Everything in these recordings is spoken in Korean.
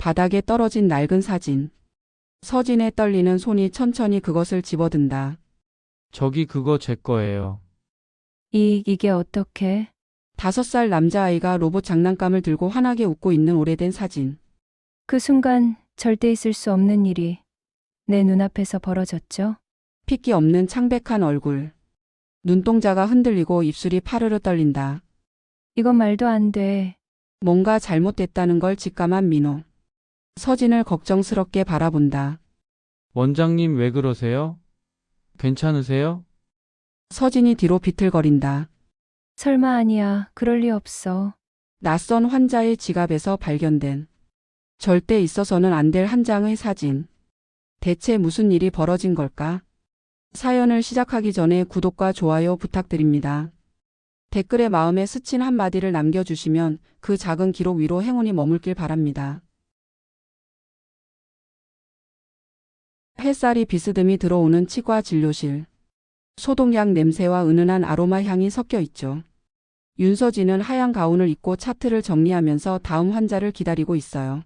바닥에 떨어진 낡은 사진. 서진의 떨리는 손이 천천히 그것을 집어든다. 저기 그거 제 거예요. 이게 어떻게? 5살 남자아이가 로봇 장난감을 들고 환하게 웃고 있는 오래된 사진. 그 순간 절대 있을 수 없는 일이 내 눈앞에서 벌어졌죠. 핏기 없는 창백한 얼굴. 눈동자가 흔들리고 입술이 파르르 떨린다. 이건 말도 안 돼. 뭔가 잘못됐다는 걸 직감한 민호. 서진을 걱정스럽게 바라본다. 원장님 왜 그러세요? 괜찮으세요? 서진이 뒤로 비틀거린다. 설마 아니야. 그럴 리 없어. 낯선 환자의 지갑에서 발견된 절대 있어서는 안 될 한 장의 사진. 대체 무슨 일이 벌어진 걸까? 사연을 시작하기 전에 구독과 좋아요 부탁드립니다. 댓글에 마음에 스친 한마디를 남겨주시면 그 작은 기록 위로 행운이 머물길 바랍니다. 햇살이 비스듬히 들어오는 치과 진료실. 소독약 냄새와 은은한 아로마 향이 섞여 있죠. 윤서진은 하얀 가운을 입고 차트를 정리하면서 다음 환자를 기다리고 있어요.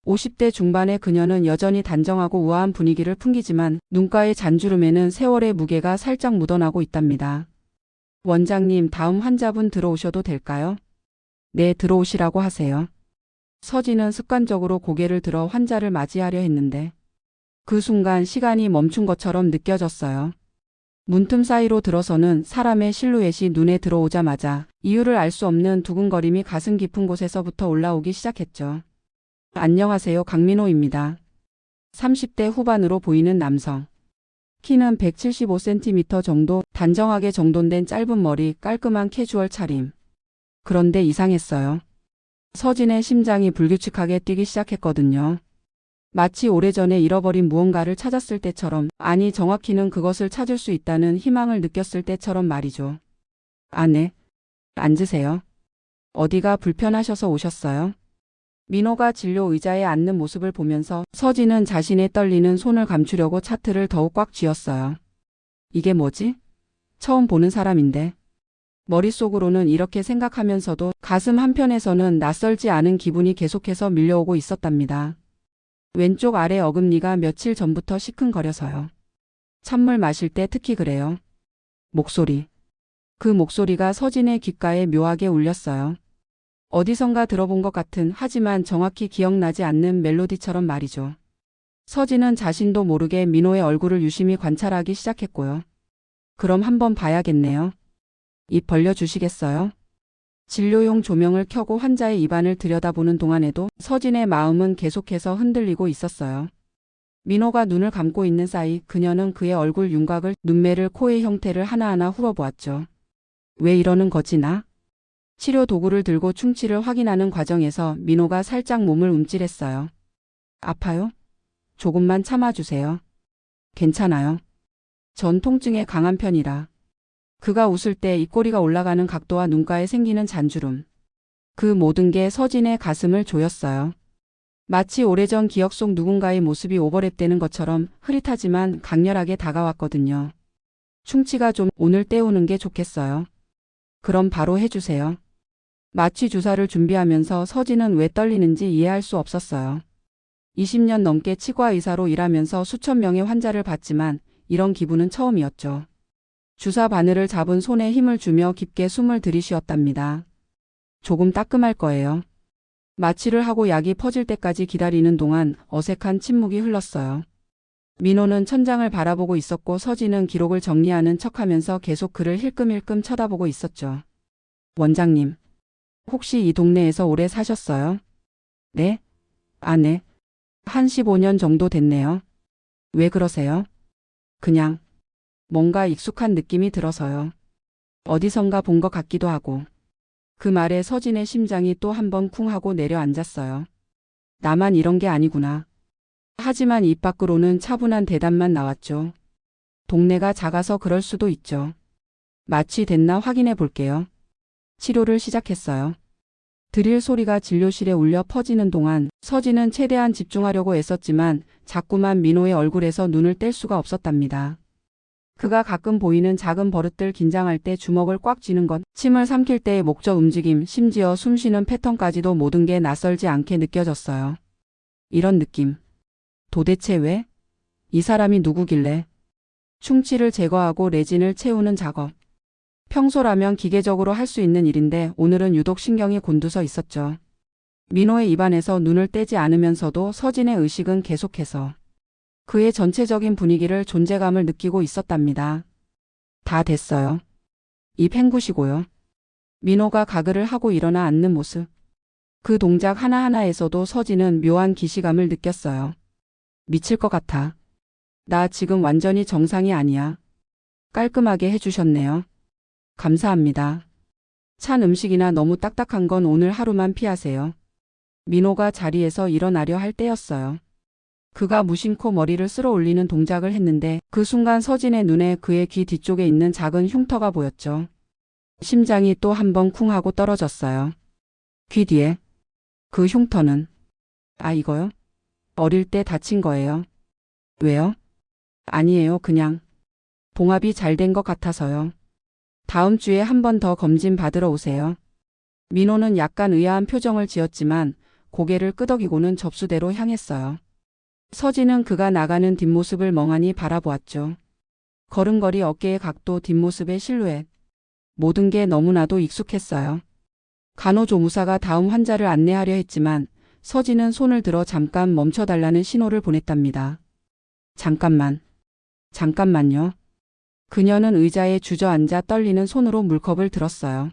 50대 중반의 그녀는 여전히 단정하고 우아한 분위기를 풍기지만 눈가의 잔주름에는 세월의 무게가 살짝 묻어나고 있답니다. 원장님, 다음 환자분 들어오셔도 될까요? 네, 들어오시라고 하세요. 서진은 습관적으로 고개를 들어 환자를 맞이하려 했는데 그 순간 시간이 멈춘 것처럼 느껴졌어요. 문틈 사이로 들어서는 사람의 실루엣이 눈에 들어오자마자 이유를 알 수 없는 두근거림이 가슴 깊은 곳에서부터 올라오기 시작했죠. 안녕하세요, 강민호입니다. 30대 후반으로 보이는 남성. 키는 175cm 정도, 단정하게 정돈된 짧은 머리, 깔끔한 캐주얼 차림. 그런데 이상했어요. 서진의 심장이 불규칙하게 뛰기 시작했거든요. 마치 오래전에 잃어버린 무언가를 찾았을 때처럼, 아니 정확히는 그것을 찾을 수 있다는 희망을 느꼈을 때처럼 말이죠. 아, 네. 앉으세요. 어디가 불편하셔서 오셨어요? 민호가 진료 의자에 앉는 모습을 보면서 서진은 자신의 떨리는 손을 감추려고 차트를 더욱 꽉 쥐었어요. 이게 뭐지? 처음 보는 사람인데. 머릿속으로는 이렇게 생각하면서도 가슴 한편에서는 낯설지 않은 기분이 계속해서 밀려오고 있었답니다. 왼쪽 아래 어금니가 며칠 전부터 시큰거려서요. 찬물 마실 때 특히 그래요. 목소리. 그 목소리가 서진의 귓가에 묘하게 울렸어요. 어디선가 들어본 것 같은 하지만 정확히 기억나지 않는 멜로디처럼 말이죠. 서진은 자신도 모르게 민호의 얼굴을 유심히 관찰하기 시작했고요. 그럼 한번 봐야겠네요. 입 벌려주시겠어요? 진료용 조명을 켜고 환자의 입안을 들여다보는 동안에도 서진의 마음은 계속해서 흔들리고 있었어요. 민호가 눈을 감고 있는 사이 그녀는 그의 얼굴 윤곽을, 눈매를, 코의 형태를 하나하나 훑어보았죠. 왜 이러는 거지 나? 치료 도구를 들고 충치를 확인하는 과정에서 민호가 살짝 몸을 움찔했어요. 아파요? 조금만 참아주세요. 괜찮아요. 전 통증에 강한 편이라. 그가 웃을 때 입꼬리가 올라가는 각도와 눈가에 생기는 잔주름. 그 모든 게 서진의 가슴을 조였어요. 마치 오래전 기억 속 누군가의 모습이 오버랩되는 것처럼 흐릿하지만 강렬하게 다가왔거든요. 충치가 좀 오늘 때우는 게 좋겠어요. 그럼 바로 해주세요. 마취 주사를 준비하면서 서진은 왜 떨리는지 이해할 수 없었어요. 20년 넘게 치과 의사로 일하면서 수천 명의 환자를 봤지만 이런 기분은 처음이었죠. 주사 바늘을 잡은 손에 힘을 주며 깊게 숨을 들이쉬었답니다. 조금 따끔할 거예요. 마취를 하고 약이 퍼질 때까지 기다리는 동안 어색한 침묵이 흘렀어요. 민호는 천장을 바라보고 있었고 서진은 기록을 정리하는 척하면서 계속 그를 힐끔힐끔 쳐다보고 있었죠. 원장님, 혹시 이 동네에서 오래 사셨어요? 네? 아, 네. 한 15년 정도 됐네요. 왜 그러세요? 그냥 뭔가 익숙한 느낌이 들어서요. 어디선가 본 것 같기도 하고. 그 말에 서진의 심장이 또 한 번 쿵 하고 내려앉았어요. 나만 이런 게 아니구나. 하지만 입 밖으로는 차분한 대답만 나왔죠. 동네가 작아서 그럴 수도 있죠. 마취됐나 확인해 볼게요. 치료를 시작했어요. 드릴 소리가 진료실에 울려 퍼지는 동안 서진은 최대한 집중하려고 애썼지만 자꾸만 민호의 얼굴에서 눈을 뗄 수가 없었답니다. 그가 가끔 보이는 작은 버릇들, 긴장할 때 주먹을 꽉 쥐는 것, 침을 삼킬 때의 목젖 움직임, 심지어 숨쉬는 패턴까지도 모든 게 낯설지 않게 느껴졌어요. 이런 느낌. 도대체 왜? 이 사람이 누구길래? 충치를 제거하고 레진을 채우는 작업. 평소라면 기계적으로 할 수 있는 일인데 오늘은 유독 신경이 곤두서 있었죠. 민호의 입안에서 눈을 떼지 않으면서도 서진의 의식은 계속해서 그의 전체적인 분위기를 존재감을 느끼고 있었답니다. 다 됐어요. 입 헹구시고요. 민호가 가글을 하고 일어나 앉는 모습. 그 동작 하나하나에서도 서진은 묘한 기시감을 느꼈어요. 미칠 것 같아. 나 지금 완전히 정상이 아니야. 깔끔하게 해주셨네요. 감사합니다. 찬 음식이나 너무 딱딱한 건 오늘 하루만 피하세요. 민호가 자리에서 일어나려 할 때였어요. 그가 무심코 머리를 쓸어 올리는 동작을 했는데 그 순간 서진의 눈에 그의 귀 뒤쪽에 있는 작은 흉터가 보였죠. 심장이 또 한 번 쿵 하고 떨어졌어요. 귀 뒤에. 그 흉터는. 아, 이거요? 어릴 때 다친 거예요. 왜요? 아니에요, 그냥. 봉합이 잘 된 것 같아서요. 다음 주에 한 번 더 검진 받으러 오세요. 민호는 약간 의아한 표정을 지었지만 고개를 끄덕이고는 접수대로 향했어요. 서진은 그가 나가는 뒷모습을 멍하니 바라보았죠. 걸음걸이 어깨의 각도, 뒷모습의 실루엣. 모든 게 너무나도 익숙했어요. 간호조무사가 다음 환자를 안내하려 했지만 서진은 손을 들어 잠깐 멈춰달라는 신호를 보냈답니다. 잠깐만요. 그녀는 의자에 주저앉아 떨리는 손으로 물컵을 들었어요.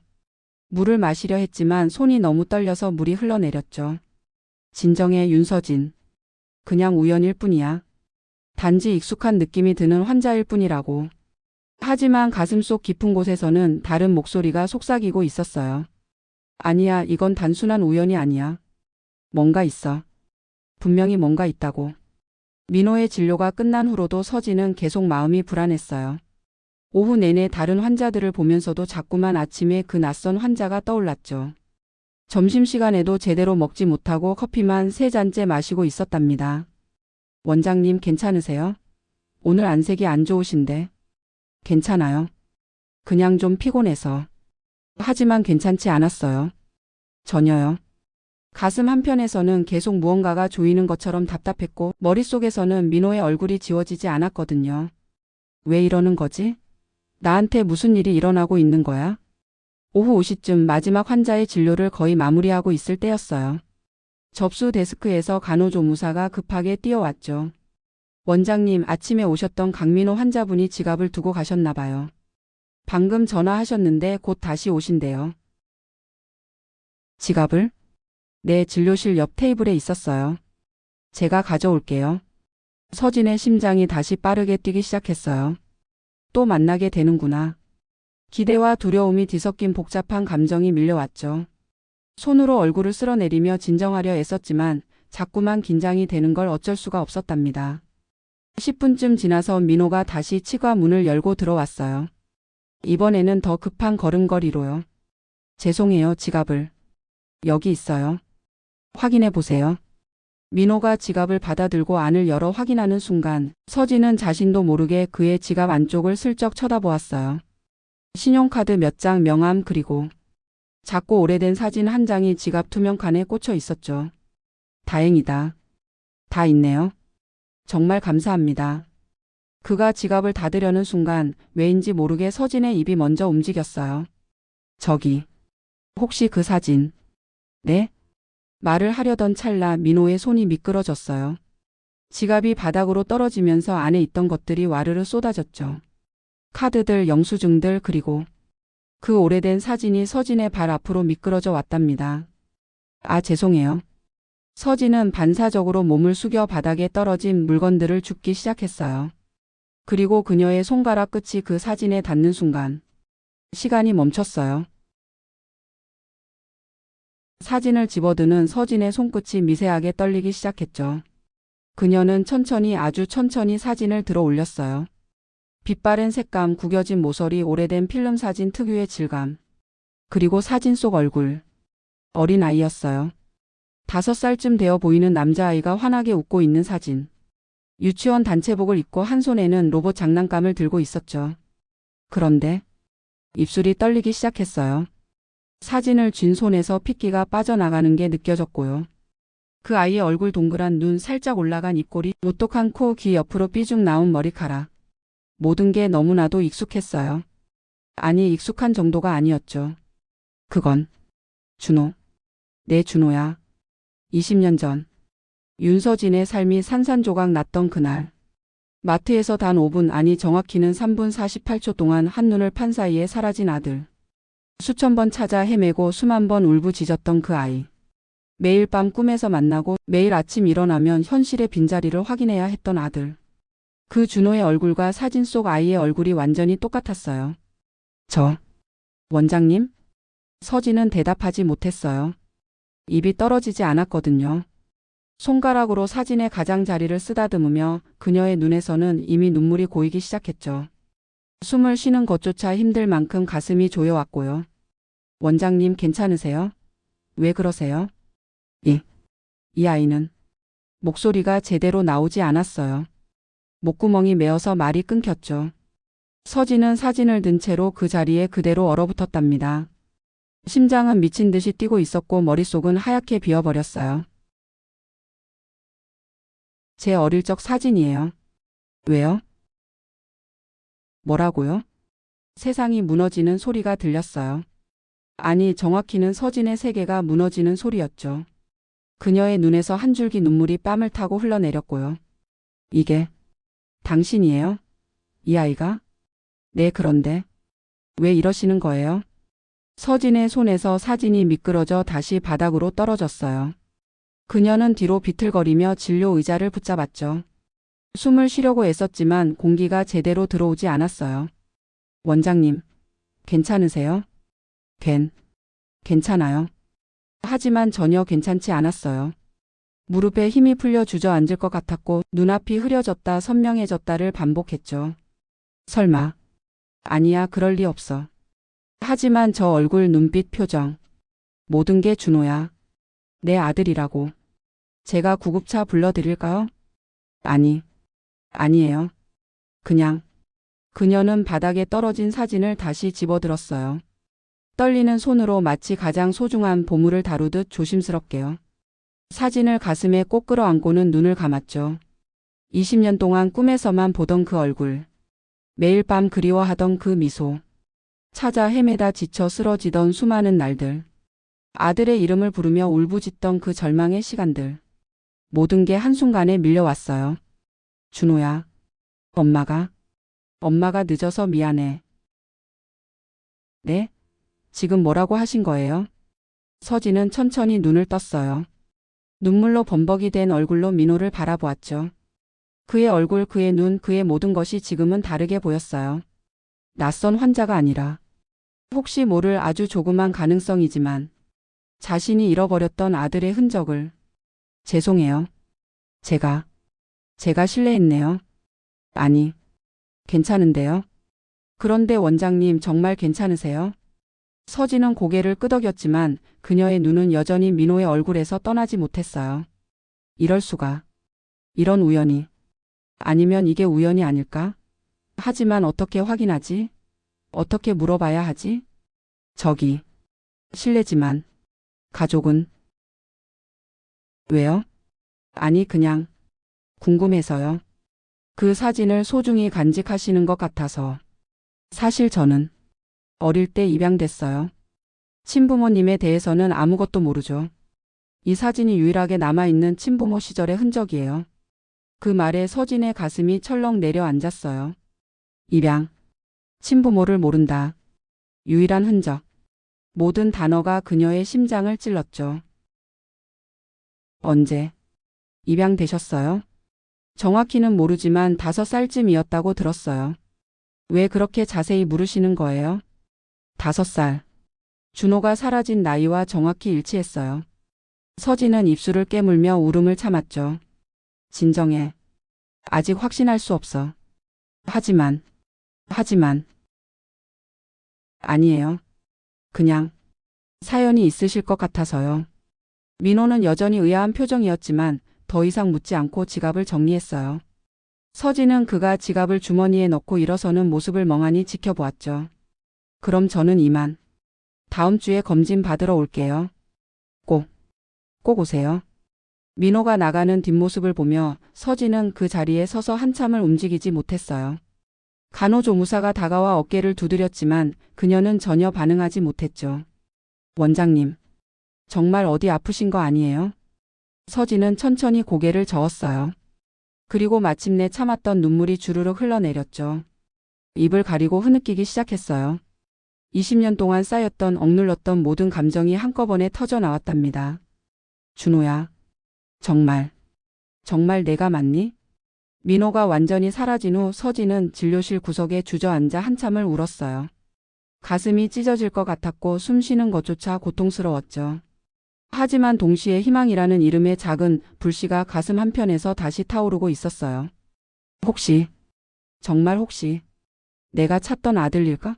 물을 마시려 했지만 손이 너무 떨려서 물이 흘러내렸죠. 진정해, 윤서진. 그냥 우연일 뿐이야. 단지 익숙한 느낌이 드는 환자일 뿐이라고. 하지만 가슴속 깊은 곳에서는 다른 목소리가 속삭이고 있었어요. 아니야, 이건 단순한 우연이 아니야. 뭔가 있어. 분명히 뭔가 있다고. 민호의 진료가 끝난 후로도 서진은 계속 마음이 불안했어요. 오후 내내 다른 환자들을 보면서도 자꾸만 아침에 그 낯선 환자가 떠올랐죠. 점심시간에도 제대로 먹지 못하고 커피만 3잔째 마시고 있었답니다. 원장님 괜찮으세요? 오늘 안색이 안 좋으신데. 괜찮아요. 그냥 좀 피곤해서. 하지만 괜찮지 않았어요. 전혀요. 가슴 한편에서는 계속 무언가가 조이는 것처럼 답답했고 머릿속에서는 민호의 얼굴이 지워지지 않았거든요. 왜 이러는 거지? 나한테 무슨 일이 일어나고 있는 거야? 오후 5시쯤 마지막 환자의 진료를 거의 마무리하고 있을 때였어요. 접수 데스크에서 간호조무사가 급하게 뛰어왔죠. 원장님, 아침에 오셨던 강민호 환자분이 지갑을 두고 가셨나 봐요. 방금 전화하셨는데 곧 다시 오신대요. 지갑을? 네, 진료실 옆 테이블에 있었어요. 제가 가져올게요. 서진의 심장이 다시 빠르게 뛰기 시작했어요. 또 만나게 되는구나. 기대와 두려움이 뒤섞인 복잡한 감정이 밀려왔죠. 손으로 얼굴을 쓸어내리며 진정하려 애썼지만 자꾸만 긴장이 되는 걸 어쩔 수가 없었답니다. 10분쯤 지나서 민호가 다시 치과 문을 열고 들어왔어요. 이번에는 더 급한 걸음걸이로요. 죄송해요, 지갑을. 여기 있어요. 확인해 보세요. 민호가 지갑을 받아들고 안을 열어 확인하는 순간 서진은 자신도 모르게 그의 지갑 안쪽을 슬쩍 쳐다보았어요. 신용카드 몇 장, 명함, 그리고 작고 오래된 사진 한 장이 지갑 투명칸에 꽂혀 있었죠. 다행이다. 다 있네요. 정말 감사합니다. 그가 지갑을 닫으려는 순간 왜인지 모르게 서진의 입이 먼저 움직였어요. 저기, 혹시 그 사진? 네? 말을 하려던 찰나 민호의 손이 미끄러졌어요. 지갑이 바닥으로 떨어지면서 안에 있던 것들이 와르르 쏟아졌죠. 카드들, 영수증들, 그리고 그 오래된 사진이 서진의 발 앞으로 미끄러져 왔답니다. 아, 죄송해요. 서진은 반사적으로 몸을 숙여 바닥에 떨어진 물건들을 줍기 시작했어요. 그리고 그녀의 손가락 끝이 그 사진에 닿는 순간 시간이 멈췄어요. 사진을 집어드는 서진의 손끝이 미세하게 떨리기 시작했죠. 그녀는 천천히, 아주 천천히 사진을 들어 올렸어요. 빛바랜 색감, 구겨진 모서리, 오래된 필름 사진 특유의 질감. 그리고 사진 속 얼굴. 어린 아이였어요. 5살쯤 되어 보이는 남자아이가 환하게 웃고 있는 사진. 유치원 단체복을 입고 한 손에는 로봇 장난감을 들고 있었죠. 그런데 입술이 떨리기 시작했어요. 사진을 쥔 손에서 핏기가 빠져나가는 게 느껴졌고요. 그 아이의 얼굴 동그란 눈, 살짝 올라간 입꼬리, 오똑한 코, 귀 옆으로 삐죽 나온 머리카락. 모든 게 너무나도 익숙했어요. 아니, 익숙한 정도가 아니었죠. 그건 준호. 내 준호야. 20년 전 윤서진의 삶이 산산조각 났던 그날. 마트에서 단 5분, 아니 정확히는 3분 48초 동안 한눈을 판 사이에 사라진 아들. 수천 번 찾아 헤매고 수만 번 울부짖었던 그 아이. 매일 밤 꿈에서 만나고 매일 아침 일어나면 현실의 빈자리를 확인해야 했던 아들. 그 준호의 얼굴과 사진 속 아이의 얼굴이 완전히 똑같았어요. 원장님? 서진은 대답하지 못했어요. 입이 떨어지지 않았거든요. 손가락으로 사진의 가장자리를 쓰다듬으며 그녀의 눈에서는 이미 눈물이 고이기 시작했죠. 숨을 쉬는 것조차 힘들 만큼 가슴이 조여왔고요. 원장님, 괜찮으세요? 왜 그러세요? 이 아이는. 목소리가 제대로 나오지 않았어요. 목구멍이 메어서 말이 끊겼죠. 서진은 사진을 든 채로 그 자리에 그대로 얼어붙었답니다. 심장은 미친 듯이 뛰고 있었고 머릿속은 하얗게 비어버렸어요. 제 어릴 적 사진이에요. 왜요? 뭐라고요? 세상이 무너지는 소리가 들렸어요. 아니, 정확히는 서진의 세계가 무너지는 소리였죠. 그녀의 눈에서 한 줄기 눈물이 뺨을 타고 흘러내렸고요. 이게 당신이에요? 이 아이가? 네, 그런데 왜 이러시는 거예요? 서진의 손에서 사진이 미끄러져 다시 바닥으로 떨어졌어요. 그녀는 뒤로 비틀거리며 진료 의자를 붙잡았죠. 숨을 쉬려고 애썼지만 공기가 제대로 들어오지 않았어요. 원장님, 괜찮으세요? 괜찮아요. 하지만 전혀 괜찮지 않았어요. 무릎에 힘이 풀려 주저앉을 것 같았고 눈앞이 흐려졌다 선명해졌다를 반복했죠. 설마. 아니야, 그럴 리 없어. 하지만 저 얼굴, 눈빛, 표정. 모든 게 준호야. 내 아들이라고. 제가 구급차 불러드릴까요? 아니에요. 그냥. 그녀는 바닥에 떨어진 사진을 다시 집어들었어요. 떨리는 손으로 마치 가장 소중한 보물을 다루듯 조심스럽게요. 사진을 가슴에 꼭 끌어안고는 눈을 감았죠. 20년 동안 꿈에서만 보던 그 얼굴. 매일 밤 그리워하던 그 미소. 찾아 헤매다 지쳐 쓰러지던 수많은 날들. 아들의 이름을 부르며 울부짖던 그 절망의 시간들. 모든 게 한순간에 밀려왔어요. 준호야. 엄마가 늦어서 미안해. 네? 지금 뭐라고 하신 거예요? 서진은 천천히 눈을 떴어요. 눈물로 범벅이 된 얼굴로 민호를 바라보았죠. 그의 얼굴, 그의 눈, 그의 모든 것이 지금은 다르게 보였어요. 낯선 환자가 아니라 혹시 모를 아주 조그만 가능성이지만 자신이 잃어버렸던 아들의 흔적을. 죄송해요. 제가 실례했네요. 아니, 괜찮은데요. 그런데 원장님, 정말 괜찮으세요? 서진은 고개를 끄덕였지만 그녀의 눈은 여전히 민호의 얼굴에서 떠나지 못했어요. 이럴 수가. 이런 우연이. 아니면 이게 우연이 아닐까? 하지만 어떻게 확인하지? 어떻게 물어봐야 하지? 실례지만 가족은? 왜요? 아니, 그냥 궁금해서요. 그 사진을 소중히 간직하시는 것 같아서. 사실 저는 어릴 때 입양됐어요. 친부모님에 대해서는 아무것도 모르죠. 이 사진이 유일하게 남아있는 친부모 시절의 흔적이에요. 그 말에 서진의 가슴이 철렁 내려앉았어요. 입양. 친부모를 모른다. 유일한 흔적. 모든 단어가 그녀의 심장을 찔렀죠. 언제 입양되셨어요? 정확히는 모르지만 5살쯤이었다고 들었어요. 왜 그렇게 자세히 물으시는 거예요? 5살. 준호가 사라진 나이와 정확히 일치했어요. 서진은 입술을 깨물며 울음을 참았죠. 진정해. 아직 확신할 수 없어. 하지만. 아니에요. 그냥 사연이 있으실 것 같아서요. 민호는 여전히 의아한 표정이었지만 더 이상 묻지 않고 지갑을 정리했어요. 서진은 그가 지갑을 주머니에 넣고 일어서는 모습을 멍하니 지켜보았죠. 그럼 저는 이만. 다음 주에 검진 받으러 올게요. 꼭 오세요. 민호가 나가는 뒷모습을 보며 서진은 그 자리에 서서 한참을 움직이지 못했어요. 간호조무사가 다가와 어깨를 두드렸지만 그녀는 전혀 반응하지 못했죠. 원장님, 정말 어디 아프신 거 아니에요? 서진은 천천히 고개를 저었어요. 그리고 마침내 참았던 눈물이 주르륵 흘러내렸죠. 입을 가리고 흐느끼기 시작했어요. 20년 동안 쌓였던 억눌렀던 모든 감정이 한꺼번에 터져 나왔답니다. 준호야, 정말 내가 맞니? 민호가 완전히 사라진 후 서진은 진료실 구석에 주저앉아 한참을 울었어요. 가슴이 찢어질 것 같았고 숨쉬는 것조차 고통스러웠죠. 하지만 동시에 희망이라는 이름의 작은 불씨가 가슴 한편에서 다시 타오르고 있었어요. 정말 혹시 내가 찾던 아들일까?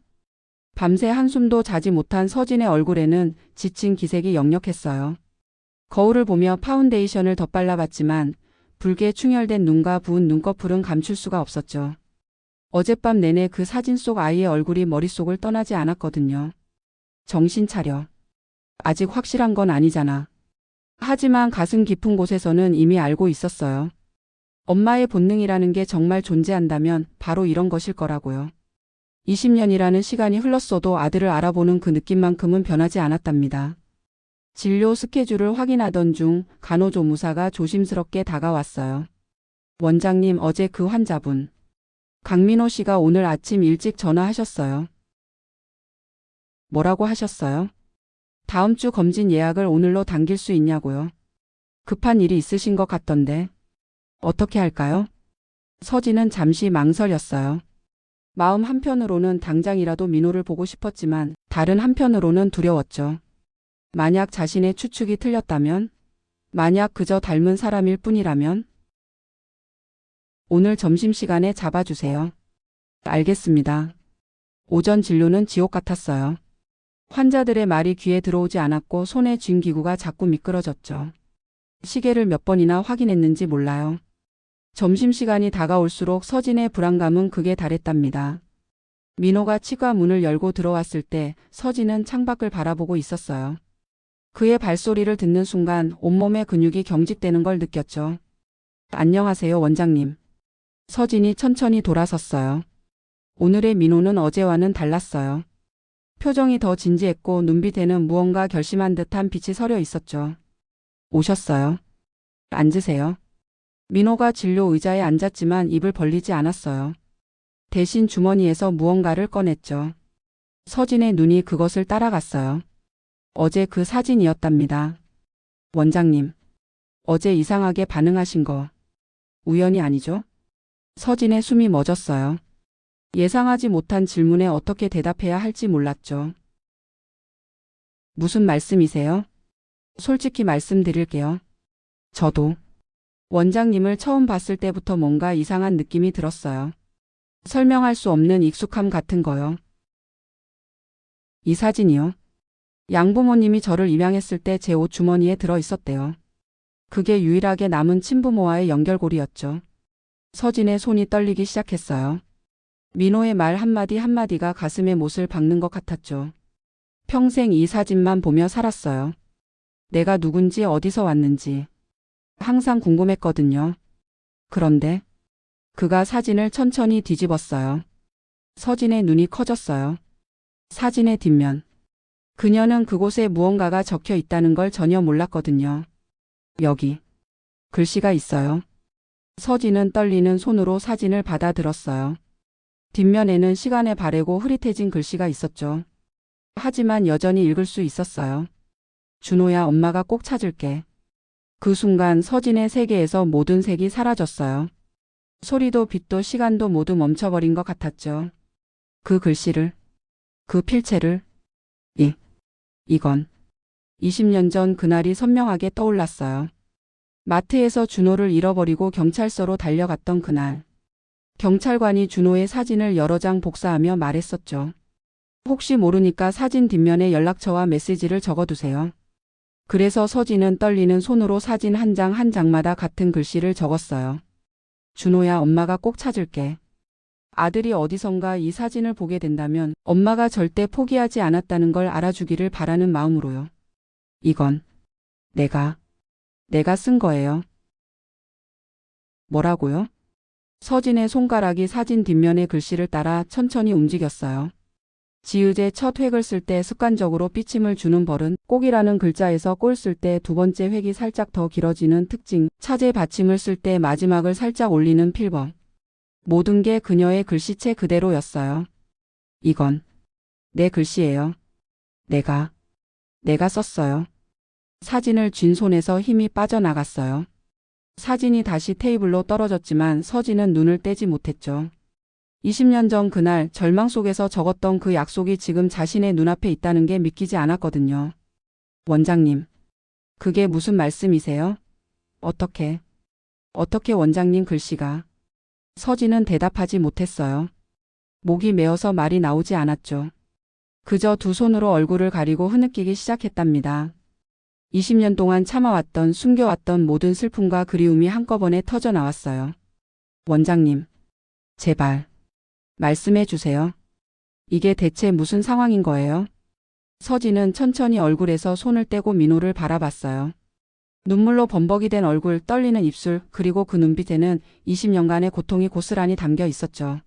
밤새 한숨도 자지 못한 서진의 얼굴에는 지친 기색이 역력했어요. 거울을 보며 파운데이션을 덧발라봤지만 붉게 충혈된 눈과 부은 눈꺼풀은 감출 수가 없었죠. 어젯밤 내내 그 사진 속 아이의 얼굴이 머릿속을 떠나지 않았거든요. 정신 차려. 아직 확실한 건 아니잖아. 하지만 가슴 깊은 곳에서는 이미 알고 있었어요. 엄마의 본능이라는 게 정말 존재한다면 바로 이런 것일 거라고요. 20년이라는 시간이 흘렀어도 아들을 알아보는 그 느낌만큼은 변하지 않았답니다. 진료 스케줄을 확인하던 중 간호조무사가 조심스럽게 다가왔어요. 원장님, 어제 그 환자분. 강민호 씨가 오늘 아침 일찍 전화하셨어요. 뭐라고 하셨어요? 다음 주 검진 예약을 오늘로 당길 수 있냐고요. 급한 일이 있으신 것 같던데. 어떻게 할까요? 서진은 잠시 망설였어요. 마음 한편으로는 당장이라도 민호를 보고 싶었지만 다른 한편으로는 두려웠죠. 만약 자신의 추측이 틀렸다면? 만약 그저 닮은 사람일 뿐이라면? 오늘 점심시간에 잡아주세요. 알겠습니다. 오전 진료는 지옥 같았어요. 환자들의 말이 귀에 들어오지 않았고 손에 쥔 기구가 자꾸 미끄러졌죠. 시계를 몇 번이나 확인했는지 몰라요. 점심시간이 다가올수록 서진의 불안감은 극에 달했답니다. 민호가 치과 문을 열고 들어왔을 때 서진은 창밖을 바라보고 있었어요. 그의 발소리를 듣는 순간 온몸의 근육이 경직되는 걸 느꼈죠. 안녕하세요, 원장님. 서진이 천천히 돌아섰어요. 오늘의 민호는 어제와는 달랐어요. 표정이 더 진지했고 눈빛에는 무언가 결심한 듯한 빛이 서려 있었죠. 오셨어요. 앉으세요. 민호가 진료 의자에 앉았지만 입을 벌리지 않았어요. 대신 주머니에서 무언가를 꺼냈죠. 서진의 눈이 그것을 따라갔어요. 어제 그 사진이었답니다. 원장님, 어제 이상하게 반응하신 거 우연이 아니죠? 서진의 숨이 멎었어요. 예상하지 못한 질문에 어떻게 대답해야 할지 몰랐죠. 무슨 말씀이세요? 솔직히 말씀드릴게요. 저도 원장님을 처음 봤을 때부터 뭔가 이상한 느낌이 들었어요. 설명할 수 없는 익숙함 같은 거요. 이 사진이요. 양부모님이 저를 입양했을 때 제 옷 주머니에 들어 있었대요. 그게 유일하게 남은 친부모와의 연결고리였죠. 서진의 손이 떨리기 시작했어요. 민호의 말 한마디 한마디가 가슴에 못을 박는 것 같았죠. 평생 이 사진만 보며 살았어요. 내가 누군지 어디서 왔는지 항상 궁금했거든요. 그런데 그가 사진을 천천히 뒤집었어요. 서진의 눈이 커졌어요. 사진의 뒷면. 그녀는 그곳에 무언가가 적혀 있다는 걸 전혀 몰랐거든요. 여기 글씨가 있어요. 서진은 떨리는 손으로 사진을 받아들었어요. 뒷면에는 시간에 바래고 흐릿해진 글씨가 있었죠. 하지만 여전히 읽을 수 있었어요. 준호야, 엄마가 꼭 찾을게. 그 순간 서진의 세계에서 모든 색이 사라졌어요. 소리도 빛도 시간도 모두 멈춰버린 것 같았죠. 그 글씨를, 그 필체를, 이건 20년 전 그날이 선명하게 떠올랐어요. 마트에서 준호를 잃어버리고 경찰서로 달려갔던 그날. 경찰관이 준호의 사진을 여러 장 복사하며 말했었죠. 혹시 모르니까 사진 뒷면에 연락처와 메시지를 적어두세요. 그래서 서진은 떨리는 손으로 사진 한 장 한 장마다 같은 글씨를 적었어요. 준호야, 엄마가 꼭 찾을게. 아들이 어디선가 이 사진을 보게 된다면 엄마가 절대 포기하지 않았다는 걸 알아주기를 바라는 마음으로요. 이건 내가 내가 쓴 거예요. 뭐라고요? 서진의 손가락이 사진 뒷면의 글씨를 따라 천천히 움직였어요. 지읒의 첫 획을 쓸 때 습관적으로 삐침을 주는 버릇, 꼭이라는 글자에서 꼴 쓸 때 두 번째 획이 살짝 더 길어지는 특징, 차제 받침을 쓸 때 마지막을 살짝 올리는 필법. 모든 게 그녀의 글씨체 그대로였어요. 이건 내 글씨예요. 내가 썼어요. 사진을 쥔 손에서 힘이 빠져나갔어요. 사진이 다시 테이블로 떨어졌지만 서진은 눈을 떼지 못했죠. 20년 전 그날 절망 속에서 적었던 그 약속이 지금 자신의 눈앞에 있다는 게 믿기지 않았거든요. 원장님, 그게 무슨 말씀이세요? 어떻게 원장님 글씨가? 서진은 대답하지 못했어요. 목이 메어서 말이 나오지 않았죠. 그저 두 손으로 얼굴을 가리고 흐느끼기 시작했답니다. 20년 동안 참아왔던, 숨겨왔던 모든 슬픔과 그리움이 한꺼번에 터져 나왔어요. 원장님, 제발 말씀해 주세요. 이게 대체 무슨 상황인 거예요? 서진은 천천히 얼굴에서 손을 떼고 민호를 바라봤어요. 눈물로 범벅이 된 얼굴, 떨리는 입술, 그리고 그 눈빛에는 20년간의 고통이 고스란히 담겨 있었죠.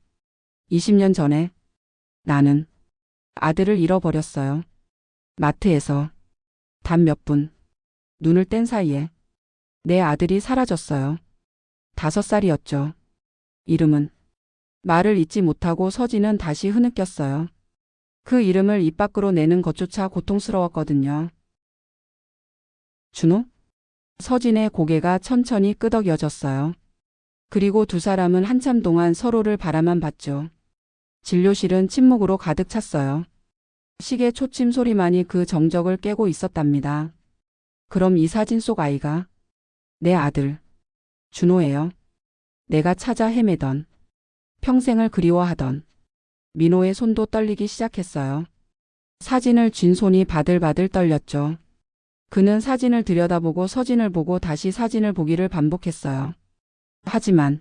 20년 전에 나는 아들을 잃어버렸어요. 마트에서 단 몇 분 눈을 뗀 사이에 내 아들이 사라졌어요. 5살이었죠. 이름은 말을 잇지 못하고 서진은 다시 흐느꼈어요. 그 이름을 입 밖으로 내는 것조차 고통스러웠거든요. 준호? 서진의 고개가 천천히 끄덕여졌어요. 그리고 두 사람은 한참 동안 서로를 바라만 봤죠. 진료실은 침묵으로 가득 찼어요. 시계 초침 소리만이 그 정적을 깨고 있었답니다. 그럼 이 사진 속 아이가 내 아들 준호예요. 내가 찾아 헤매던, 평생을 그리워하던. 민호의 손도 떨리기 시작했어요. 사진을 쥔 손이 바들바들 떨렸죠. 그는 사진을 들여다보고 서진을 보고 다시 사진을 보기를 반복했어요. 하지만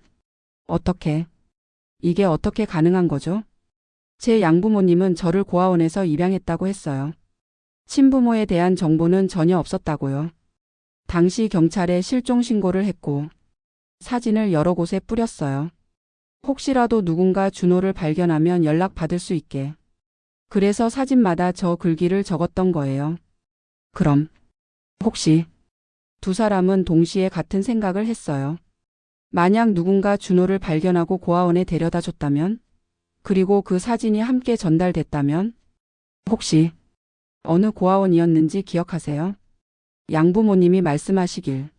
이게 어떻게 가능한 거죠? 제 양부모님은 저를 고아원에서 입양했다고 했어요. 친부모에 대한 정보는 전혀 없었다고요. 당시 경찰에 실종 신고를 했고 사진을 여러 곳에 뿌렸어요. 혹시라도 누군가 준호를 발견하면 연락받을 수 있게. 그래서 사진마다 저 글귀를 적었던 거예요. 그럼 혹시 두 사람은 동시에 같은 생각을 했어요. 만약 누군가 준호를 발견하고 고아원에 데려다 줬다면? 그리고 그 사진이 함께 전달됐다면? 혹시 어느 고아원이었는지 기억하세요? 양부모님이 말씀하시길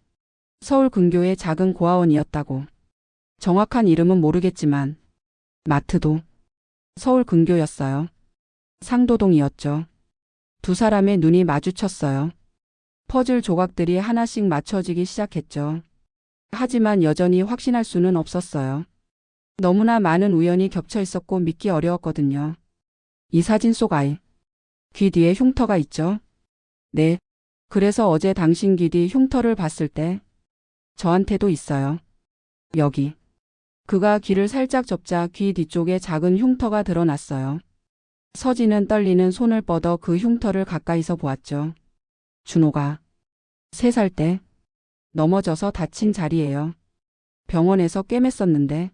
서울 근교의 작은 고아원이었다고. 정확한 이름은 모르겠지만 마트도 서울 근교였어요. 상도동이었죠. 두 사람의 눈이 마주쳤어요. 퍼즐 조각들이 하나씩 맞춰지기 시작했죠. 하지만 여전히 확신할 수는 없었어요. 너무나 많은 우연이 겹쳐 있었고 믿기 어려웠거든요. 이 사진 속 아이, 귀 뒤에 흉터가 있죠? 네. 그래서 어제 당신 귀 뒤 흉터를 봤을 때 저한테도 있어요. 여기. 그가 귀를 살짝 접자 귀 뒤쪽에 작은 흉터가 드러났어요. 서진은 떨리는 손을 뻗어 그 흉터를 가까이서 보았죠. 준호가 3살 때 넘어져서 다친 자리예요. 병원에서 꿰맸었는데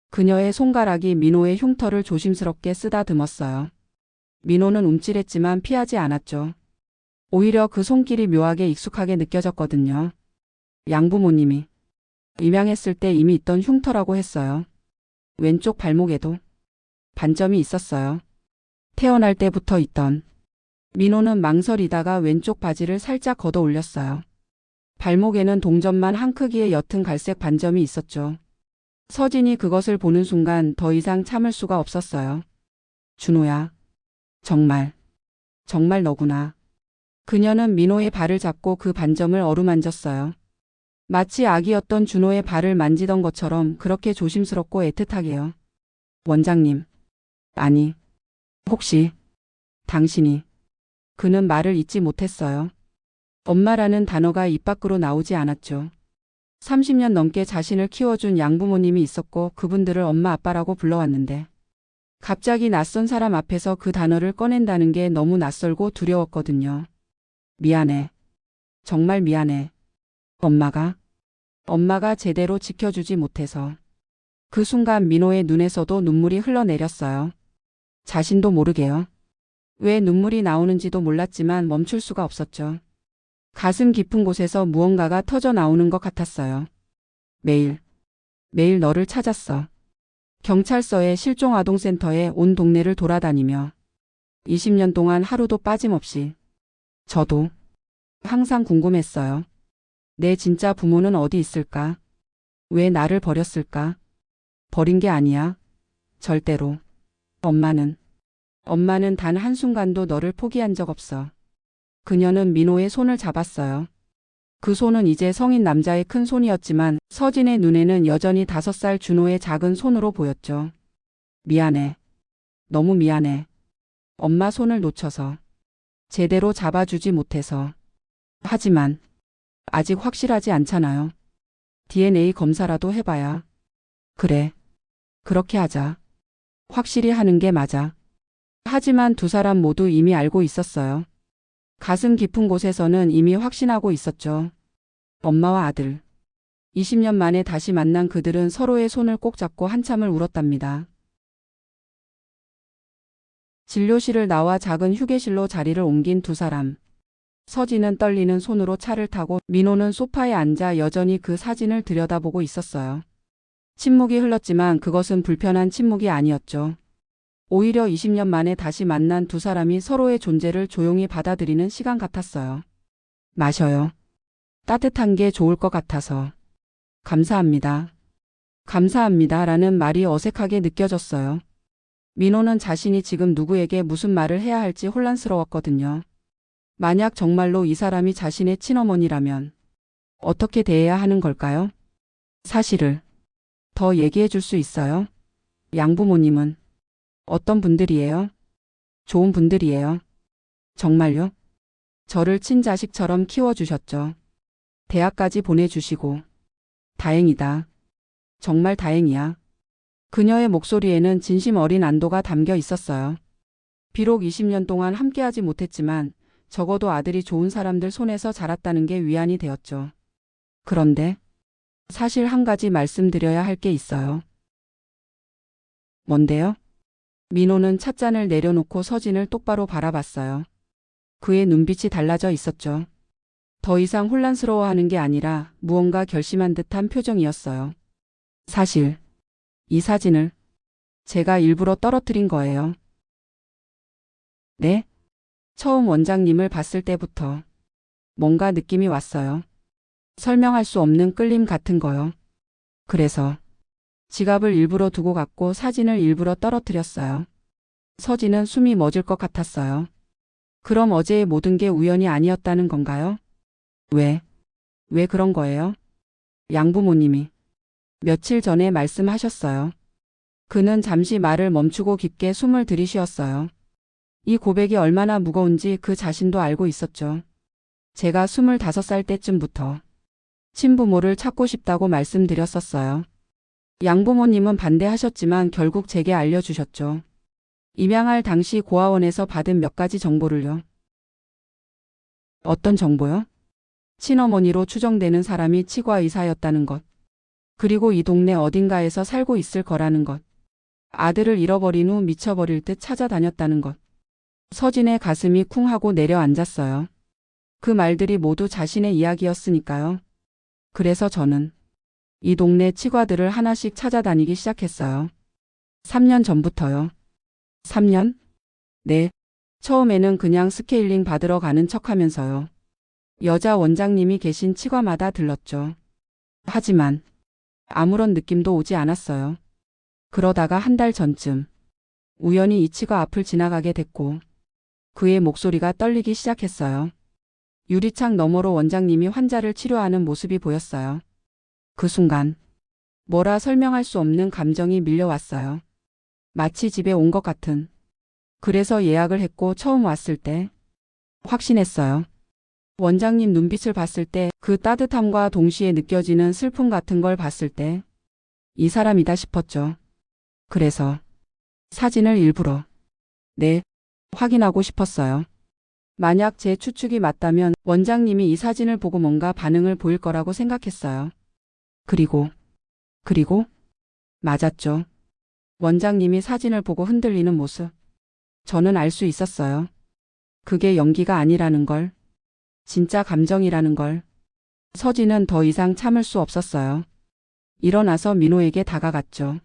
그녀의 손가락이 민호의 흉터를 조심스럽게 쓰다듬었어요. 민호는 움찔했지만 피하지 않았죠. 오히려 그 손길이 묘하게 익숙하게 느껴졌거든요. 양부모님이 입양했을 때 이미 있던 흉터라고 했어요. 왼쪽 발목에도 반점이 있었어요. 태어날 때부터 있던. 민호는 망설이다가 왼쪽 바지를 살짝 걷어 올렸어요. 발목에는 동점만 한 크기의 옅은 갈색 반점이 있었죠. 서진이 그것을 보는 순간 더 이상 참을 수가 없었어요. 준호야. 정말 너구나. 그녀는 민호의 발을 잡고 그 반점을 어루만졌어요. 마치 아기였던 준호의 발을 만지던 것처럼 그렇게 조심스럽고 애틋하게요. 원장님. 아니, 혹시 당신이. 그는 말을 잇지 못했어요. 엄마라는 단어가 입 밖으로 나오지 않았죠. 30년 넘게 자신을 키워준 양부모님이 있었고 그분들을 엄마 아빠라고 불러왔는데 갑자기 낯선 사람 앞에서 그 단어를 꺼낸다는 게 너무 낯설고 두려웠거든요. 미안해. 정말 미안해. 엄마가 제대로 지켜주지 못해서. 그 순간 민호의 눈에서도 눈물이 흘러내렸어요. 자신도 모르게요. 왜 눈물이 나오는지도 몰랐지만 멈출 수가 없었죠. 가슴 깊은 곳에서 무언가가 터져 나오는 것 같았어요. 매일 너를 찾았어. 경찰서에 실종아동센터에 온 동네를 돌아다니며 20년 동안 하루도 빠짐없이. 저도 항상 궁금했어요. 내 진짜 부모는 어디 있을까? 왜 나를 버렸을까? 버린 게 아니야. 절대로. 엄마는 단 한순간도 너를 포기한 적 없어. 그녀는 민호의 손을 잡았어요. 그 손은 이제 성인 남자의 큰 손이었지만 서진의 눈에는 여전히 5살 준호의 작은 손으로 보였죠. 미안해. 너무 미안해. 엄마 손을 놓쳐서. 제대로 잡아주지 못해서. 하지만 아직 확실하지 않잖아요. DNA 검사라도 해봐야. 그래. 그렇게 하자. 확실히 하는 게 맞아. 하지만 두 사람 모두 이미 알고 있었어요. 가슴 깊은 곳에서는 이미 확신하고 있었죠. 엄마와 아들. 20년 만에 다시 만난 그들은 서로의 손을 꼭 잡고 한참을 울었답니다. 진료실을 나와 작은 휴게실로 자리를 옮긴 두 사람. 서진은 떨리는 손으로 차를 타고 민호는 소파에 앉아 여전히 그 사진을 들여다보고 있었어요. 침묵이 흘렀지만 그것은 불편한 침묵이 아니었죠. 오히려 20년 만에 다시 만난 두 사람이 서로의 존재를 조용히 받아들이는 시간 같았어요. 마셔요. 따뜻한 게 좋을 것 같아서. 감사합니다. 감사합니다라는 말이 어색하게 느껴졌어요. 민호는 자신이 지금 누구에게 무슨 말을 해야 할지 혼란스러웠거든요. 만약 정말로 이 사람이 자신의 친어머니라면 어떻게 대해야 하는 걸까요? 사실을 더 얘기해 줄 수 있어요? 양부모님은 어떤 분들이에요? 좋은 분들이에요. 정말요? 저를 친자식처럼 키워주셨죠. 대학까지 보내주시고. 다행이다. 정말 다행이야. 그녀의 목소리에는 진심 어린 안도가 담겨 있었어요. 비록 20년 동안 함께하지 못했지만 적어도 아들이 좋은 사람들 손에서 자랐다는 게 위안이 되었죠. 그런데 사실 한 가지 말씀드려야 할 게 있어요. 뭔데요? 민호는 찻잔을 내려놓고 서진을 똑바로 바라봤어요. 그의 눈빛이 달라져 있었죠. 더 이상 혼란스러워하는 게 아니라 무언가 결심한 듯한 표정이었어요. 사실 이 사진을 제가 일부러 떨어뜨린 거예요. 네? 처음 원장님을 봤을 때부터 뭔가 느낌이 왔어요. 설명할 수 없는 끌림 같은 거요. 그래서 지갑을 일부러 두고 갔고 사진을 일부러 떨어뜨렸어요. 서진은 숨이 멎을 것 같았어요. 그럼 어제의 모든 게 우연이 아니었다는 건가요? 왜 그런 거예요? 양부모님이 며칠 전에 말씀하셨어요. 그는 잠시 말을 멈추고 깊게 숨을 들이쉬었어요. 이 고백이 얼마나 무거운지 그 자신도 알고 있었죠. 제가 25살 때쯤부터 친부모를 찾고 싶다고 말씀드렸었어요. 양부모님은 반대하셨지만 결국 제게 알려주셨죠. 입양할 당시 고아원에서 받은 몇 가지 정보를요. 어떤 정보요? 친어머니로 추정되는 사람이 치과 의사였다는 것. 그리고 이 동네 어딘가에서 살고 있을 거라는 것. 아들을 잃어버린 후 미쳐버릴 듯 찾아다녔다는 것. 서진의 가슴이 쿵 하고 내려앉았어요. 그 말들이 모두 자신의 이야기였으니까요. 그래서 저는 이 동네 치과들을 하나씩 찾아다니기 시작했어요. 3년 전부터요. 3년? 네. 처음에는 그냥 스케일링 받으러 가는 척하면서요. 여자 원장님이 계신 치과마다 들렀죠. 하지만 아무런 느낌도 오지 않았어요. 그러다가 한 달 전쯤 우연히 이 치과 앞을 지나가게 됐고 그의 목소리가 떨리기 시작했어요. 유리창 너머로 원장님이 환자를 치료하는 모습이 보였어요. 그 순간 뭐라 설명할 수 없는 감정이 밀려왔어요. 마치 집에 온 것 같은. 그래서 예약을 했고 처음 왔을 때 확신했어요. 원장님 눈빛을 봤을 때 그 따뜻함과 동시에 느껴지는 슬픔 같은 걸 봤을 때 이 사람이다 싶었죠. 그래서 사진을 일부러 확인하고 싶었어요. 만약 제 추측이 맞다면 원장님이 이 사진을 보고 뭔가 반응을 보일 거라고 생각했어요. 그리고 맞았죠. 원장님이 사진을 보고 흔들리는 모습. 저는 알 수 있었어요. 그게 연기가 아니라는 걸. 진짜 감정이라는 걸. 서진은 더 이상 참을 수 없었어요. 일어나서 민호에게 다가갔죠.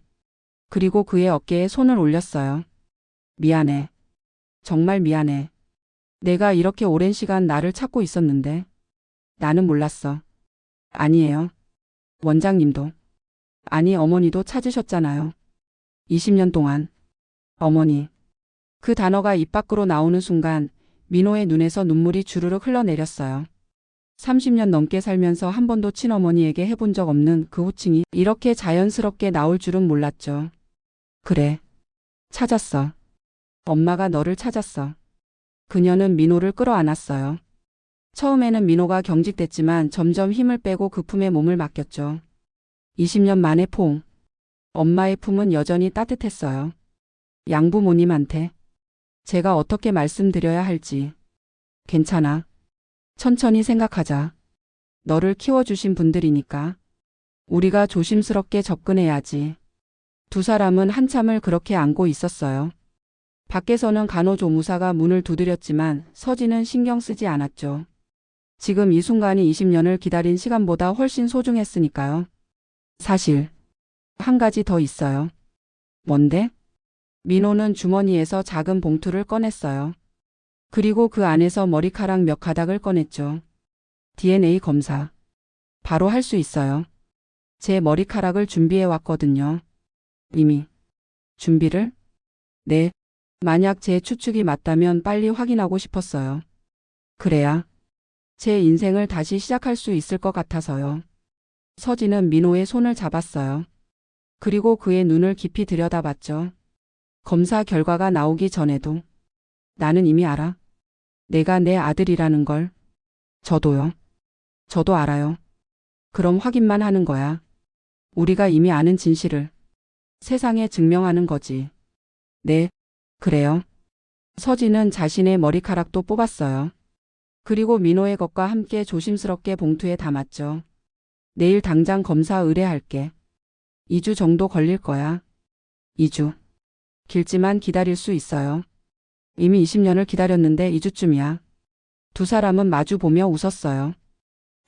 그리고 그의 어깨에 손을 올렸어요. 미안해. 정말 미안해. 내가 이렇게 오랜 시간 나를 찾고 있었는데. 나는 몰랐어. 아니에요. 원장님도. 아니, 어머니도 찾으셨잖아요. 20년 동안. 어머니. 그 단어가 입 밖으로 나오는 순간 민호의 눈에서 눈물이 주르륵 흘러내렸어요. 30년 넘게 살면서 한 번도 친어머니에게 해본 적 없는 그 호칭이 이렇게 자연스럽게 나올 줄은 몰랐죠. 그래. 찾았어. 엄마가 너를 찾았어. 그녀는 민호를 끌어안았어요. 처음에는 민호가 경직됐지만 점점 힘을 빼고 그 품에 몸을 맡겼죠. 20년 만에 포옹. 엄마의 품은 여전히 따뜻했어요. 양부모님한테 제가 어떻게 말씀드려야 할지. 괜찮아. 천천히 생각하자. 너를 키워주신 분들이니까. 우리가 조심스럽게 접근해야지. 두 사람은 한참을 그렇게 안고 있었어요. 밖에서는 간호조무사가 문을 두드렸지만 서진은 신경 쓰지 않았죠. 지금 이 순간이 20년을 기다린 시간보다 훨씬 소중했으니까요. 사실 한 가지 더 있어요. 뭔데? 민호는 주머니에서 작은 봉투를 꺼냈어요. 그리고 그 안에서 머리카락 몇 가닥을 꺼냈죠. DNA 검사. 바로 할 수 있어요. 제 머리카락을 준비해 왔거든요. 이미. 준비를? 네. 만약 제 추측이 맞다면 빨리 확인하고 싶었어요. 그래야 제 인생을 다시 시작할 수 있을 것 같아서요. 서진은 민호의 손을 잡았어요. 그리고 그의 눈을 깊이 들여다봤죠. 검사 결과가 나오기 전에도. 나는 이미 알아. 내가 내 아들이라는 걸. 저도요. 저도 알아요. 그럼 확인만 하는 거야. 우리가 이미 아는 진실을 세상에 증명하는 거지. 네, 그래요. 서진은 자신의 머리카락도 뽑았어요. 그리고 민호의 것과 함께 조심스럽게 봉투에 담았죠. 내일 당장 검사 의뢰할게. 2주 정도 걸릴 거야. 2주. 길지만 기다릴 수 있어요. 이미 20년을 기다렸는데 2주쯤이야. 두 사람은 마주 보며 웃었어요.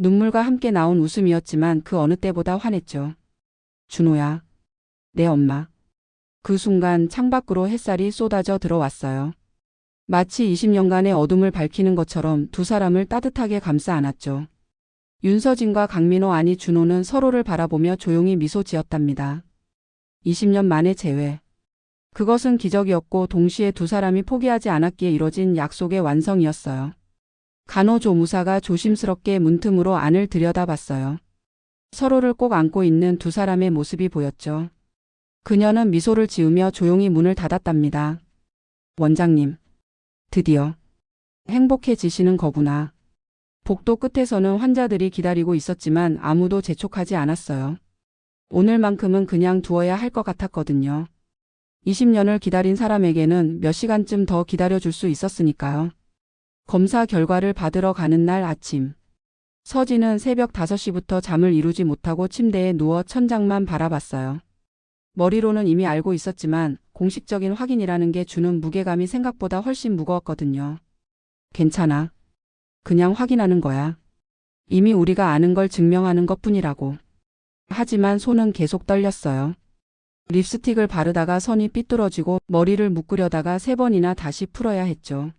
눈물과 함께 나온 웃음이었지만 그 어느 때보다 환했죠. 준호야. 내 엄마. 그 순간 창밖으로 햇살이 쏟아져 들어왔어요. 마치 20년간의 어둠을 밝히는 것처럼 두 사람을 따뜻하게 감싸 안았죠. 윤서진과 강민호 아니 준호는 서로를 바라보며 조용히 미소 지었답니다. 20년 만의 재회. 그것은 기적이었고 동시에 두 사람이 포기하지 않았기에 이뤄진 약속의 완성이었어요. 간호조무사가 조심스럽게 문틈으로 안을 들여다봤어요. 서로를 꼭 안고 있는 두 사람의 모습이 보였죠. 그녀는 미소를 지으며 조용히 문을 닫았답니다. 원장님, 드디어 행복해지시는 거구나. 복도 끝에서는 환자들이 기다리고 있었지만 아무도 재촉하지 않았어요. 오늘만큼은 그냥 두어야 할 것 같았거든요. 20년을 기다린 사람에게는 몇 시간쯤 더 기다려줄 수 있었으니까요. 검사 결과를 받으러 가는 날 아침. 서진은 새벽 5시부터 잠을 이루지 못하고 침대에 누워 천장만 바라봤어요. 머리로는 이미 알고 있었지만 공식적인 확인이라는 게 주는 무게감이 생각보다 훨씬 무거웠거든요. 괜찮아. 그냥 확인하는 거야. 이미 우리가 아는 걸 증명하는 것뿐이라고. 하지만 손은 계속 떨렸어요. 립스틱을 바르다가 선이 삐뚤어지고 머리를 묶으려다가 3번이나 다시 풀어야 했죠.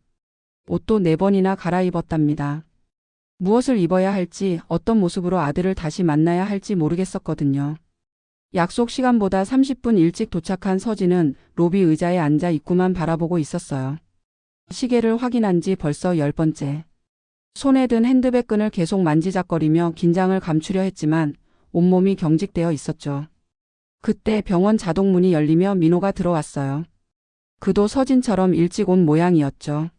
옷도 4번이나 갈아입었답니다. 무엇을 입어야 할지, 어떤 모습으로 아들을 다시 만나야 할지 모르겠었거든요. 약속 시간보다 30분 일찍 도착한 서진은 로비 의자에 앉아 입구만 바라보고 있었어요. 시계를 확인한 지 벌써 10번째. 손에 든 핸드백 끈을 계속 만지작거리며 긴장을 감추려 했지만 온몸이 경직되어 있었죠. 그때 병원 자동문이 열리며 민호가 들어왔어요. 그도 서진처럼 일찍 온 모양이었죠.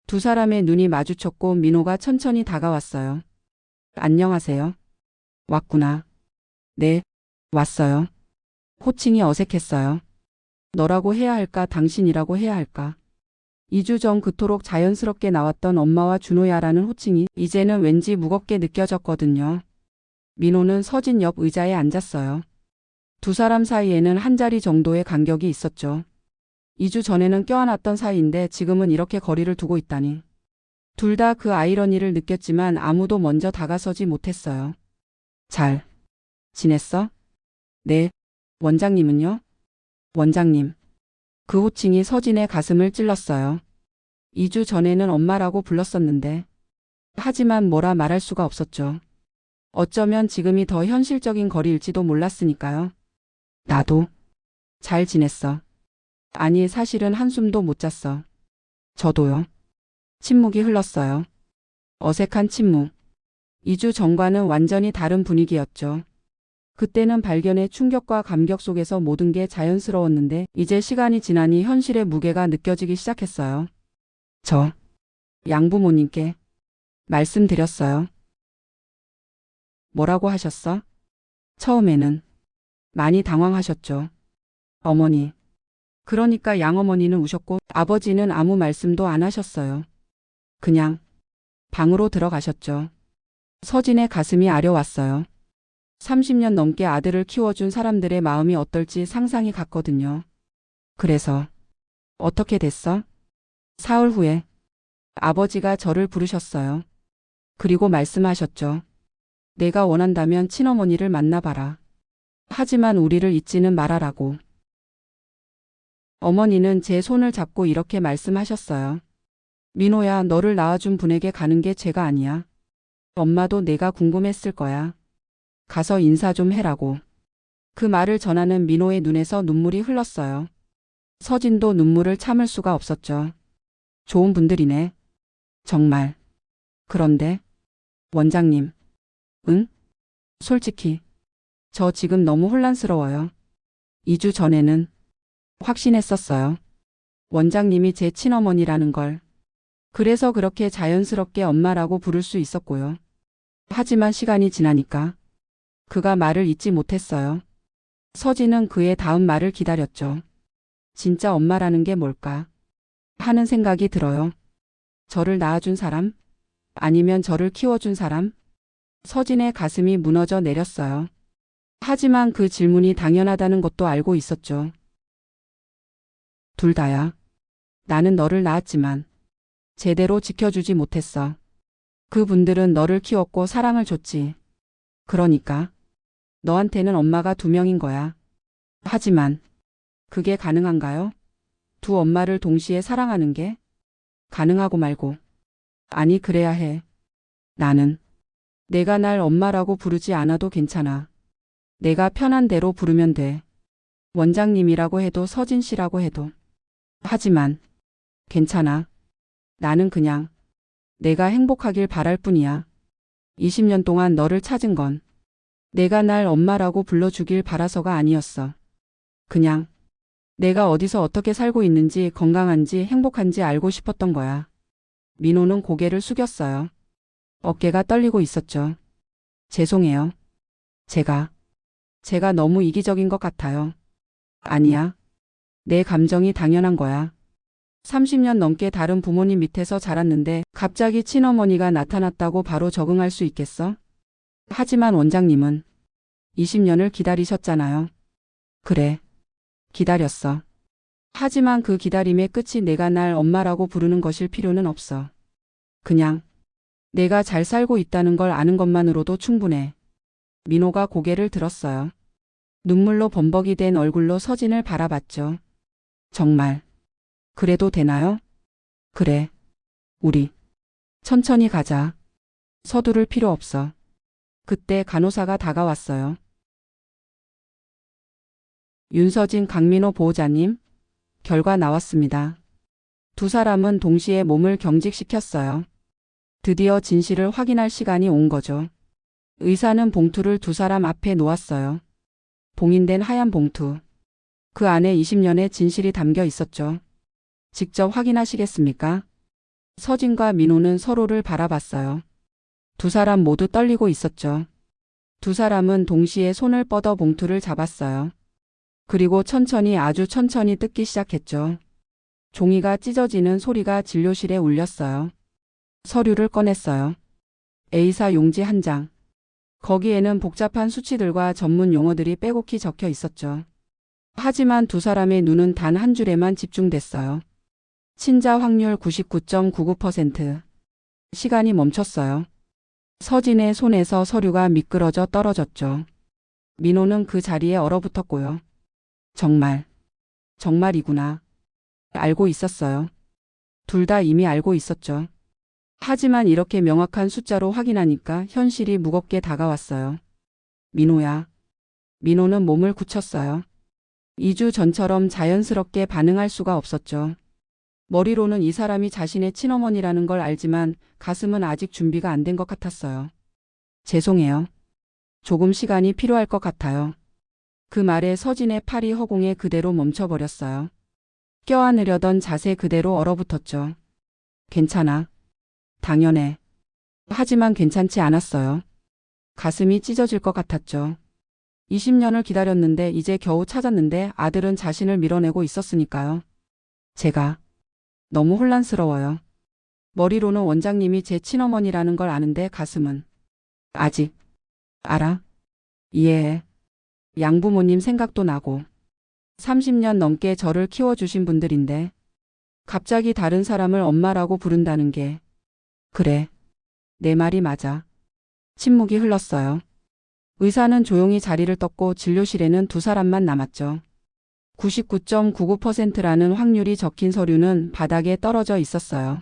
두 사람의 눈이 마주쳤고 민호가 천천히 다가왔어요. 안녕하세요. 왔구나. 네, 왔어요. 호칭이 어색했어요. 너라고 해야 할까 당신이라고 해야 할까. 2주 전 그토록 자연스럽게 나왔던 엄마와 준호야라는 호칭이 이제는 왠지 무겁게 느껴졌거든요. 민호는 서진 옆 의자에 앉았어요. 두 사람 사이에는 한 자리 정도의 간격이 있었죠. 2주 전에는 껴안았던 사이인데 지금은 이렇게 거리를 두고 있다니. 둘 다 그 아이러니를 느꼈지만 아무도 먼저 다가서지 못했어요. 잘 지냈어? 네. 원장님은요? 원장님. 그 호칭이 서진의 가슴을 찔렀어요. 2주 전에는 엄마라고 불렀었는데. 하지만 뭐라 말할 수가 없었죠. 어쩌면 지금이 더 현실적인 거리일지도 몰랐으니까요. 나도 잘 지냈어. 아니, 사실은 한숨도 못 잤어. 저도요. 침묵이 흘렀어요. 어색한 침묵. 2주 전과는 완전히 다른 분위기였죠. 그때는 발견의 충격과 감격 속에서 모든 게 자연스러웠는데 이제 시간이 지나니 현실의 무게가 느껴지기 시작했어요. 저 양부모님께 말씀드렸어요. 뭐라고 하셨어? 처음에는 많이 당황하셨죠. 어머니. 그러니까 양어머니는 우셨고 아버지는 아무 말씀도 안 하셨어요. 그냥 방으로 들어가셨죠. 서진의 가슴이 아려왔어요. 30년 넘게 아들을 키워준 사람들의 마음이 어떨지 상상이 갔거든요. 그래서 어떻게 됐어? 사흘 후에 아버지가 저를 부르셨어요. 그리고 말씀하셨죠. 내가 원한다면 친어머니를 만나봐라. 하지만 우리를 잊지는 말아라고. 어머니는 제 손을 잡고 이렇게 말씀하셨어요. 민호야, 너를 낳아준 분에게 가는 게 죄가 아니야. 엄마도 내가 궁금했을 거야. 가서 인사 좀 해라고. 그 말을 전하는 민호의 눈에서 눈물이 흘렀어요. 서진도 눈물을 참을 수가 없었죠. 좋은 분들이네. 정말. 그런데 원장님. 응? 솔직히 저 지금 너무 혼란스러워요. 2주 전에는 확신했었어요. 원장님이 제 친어머니라는 걸. 그래서 그렇게 자연스럽게 엄마라고 부를 수 있었고요. 하지만 시간이 지나니까 그가 말을 잊지 못했어요. 서진은 그의 다음 말을 기다렸죠. 진짜 엄마라는 게 뭘까? 하는 생각이 들어요. 저를 낳아준 사람? 아니면 저를 키워준 사람? 서진의 가슴이 무너져 내렸어요. 하지만 그 질문이 당연하다는 것도 알고 있었죠. 둘 다야. 나는 너를 낳았지만 제대로 지켜주지 못했어. 그분들은 너를 키웠고 사랑을 줬지. 그러니까 너한테는 엄마가 2명인 거야. 하지만 그게 가능한가요? 두 엄마를 동시에 사랑하는 게? 가능하고 말고. 아니, 그래야 해. 나는 내가 날 엄마라고 부르지 않아도 괜찮아. 내가 편한 대로 부르면 돼. 원장님이라고 해도 서진 씨라고 해도. 하지만 괜찮아. 나는 그냥 내가 행복하길 바랄 뿐이야. 20년 동안 너를 찾은 건 내가 날 엄마라고 불러주길 바라서가 아니었어. 그냥 내가 어디서 어떻게 살고 있는지, 건강한지, 행복한지 알고 싶었던 거야. 민호는 고개를 숙였어요. 어깨가 떨리고 있었죠. 죄송해요. 제가 너무 이기적인 것 같아요. 아니야. 내 감정이 당연한 거야. 30년 넘게 다른 부모님 밑에서 자랐는데 갑자기 친어머니가 나타났다고 바로 적응할 수 있겠어? 하지만 원장님은 20년을 기다리셨잖아요. 그래. 기다렸어. 하지만 그 기다림의 끝이 내가 날 엄마라고 부르는 것일 필요는 없어. 그냥 내가 잘 살고 있다는 걸 아는 것만으로도 충분해. 민호가 고개를 들었어요. 눈물로 범벅이 된 얼굴로 서진을 바라봤죠. 정말 그래도 되나요? 그래. 우리 천천히 가자. 서두를 필요 없어. 그때 간호사가 다가왔어요. 윤서진 강민호 보호자님, 결과 나왔습니다. 두 사람은 동시에 몸을 경직시켰어요. 드디어 진실을 확인할 시간이 온 거죠. 의사는 봉투를 두 사람 앞에 놓았어요. 봉인된 하얀 봉투. 그 안에 20년의 진실이 담겨 있었죠. 직접 확인하시겠습니까? 서진과 민호는 서로를 바라봤어요. 두 사람 모두 떨리고 있었죠. 두 사람은 동시에 손을 뻗어 봉투를 잡았어요. 그리고 천천히, 아주 천천히 뜯기 시작했죠. 종이가 찢어지는 소리가 진료실에 울렸어요. 서류를 꺼냈어요. A사 용지 한 장. 거기에는 복잡한 수치들과 전문 용어들이 빼곡히 적혀 있었죠. 하지만 두 사람의 눈은 단 한 줄에만 집중됐어요. 친자 확률 99.99%. 시간이 멈췄어요. 서진의 손에서 서류가 미끄러져 떨어졌죠. 민호는 그 자리에 얼어붙었고요. 정말이구나. 알고 있었어요. 둘 다 이미 알고 있었죠. 하지만 이렇게 명확한 숫자로 확인하니까 현실이 무겁게 다가왔어요. 민호야. 민호는 몸을 굳혔어요. 2주 전처럼 자연스럽게 반응할 수가 없었죠. 머리로는 이 사람이 자신의 친어머니라는 걸 알지만 가슴은 아직 준비가 안 된 것 같았어요. 죄송해요. 조금 시간이 필요할 것 같아요. 그 말에 서진의 팔이 허공에 그대로 멈춰버렸어요. 껴안으려던 자세 그대로 얼어붙었죠. 괜찮아. 당연해. 하지만 괜찮지 않았어요. 가슴이 찢어질 것 같았죠. 20년을 기다렸는데 이제 겨우 찾았는데 아들은 자신을 밀어내고 있었으니까요. 제가 너무 혼란스러워요. 머리로는 원장님이 제 친어머니라는 걸 아는데 가슴은 아직 알아? 이해해. 양부모님 생각도 나고 30년 넘게 저를 키워주신 분들인데 갑자기 다른 사람을 엄마라고 부른다는 게 그래. 내 말이 맞아. 침묵이 흘렀어요. 의사는 조용히 자리를 떴고 진료실에는 두 사람만 남았죠. 99.99%라는 확률이 적힌 서류는 바닥에 떨어져 있었어요.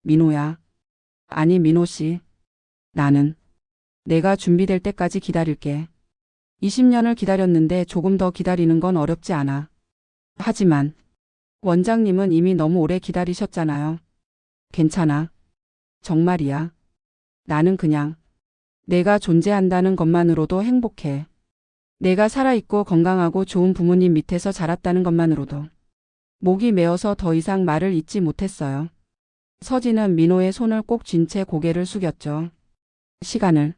민호야. 아니 민호 씨. 내가 준비될 때까지 기다릴게. 20년을 기다렸는데 조금 더 기다리는 건 어렵지 않아. 하지만 원장님은 이미 너무 오래 기다리셨잖아요. 괜찮아. 정말이야. 나는 그냥 내가 존재한다는 것만으로도 행복해. 내가 살아있고 건강하고 좋은 부모님 밑에서 자랐다는 것만으로도. 목이 메어서 더 이상 말을 잇지 못했어요. 서진은 민호의 손을 꼭 쥔 채 고개를 숙였죠. 시간을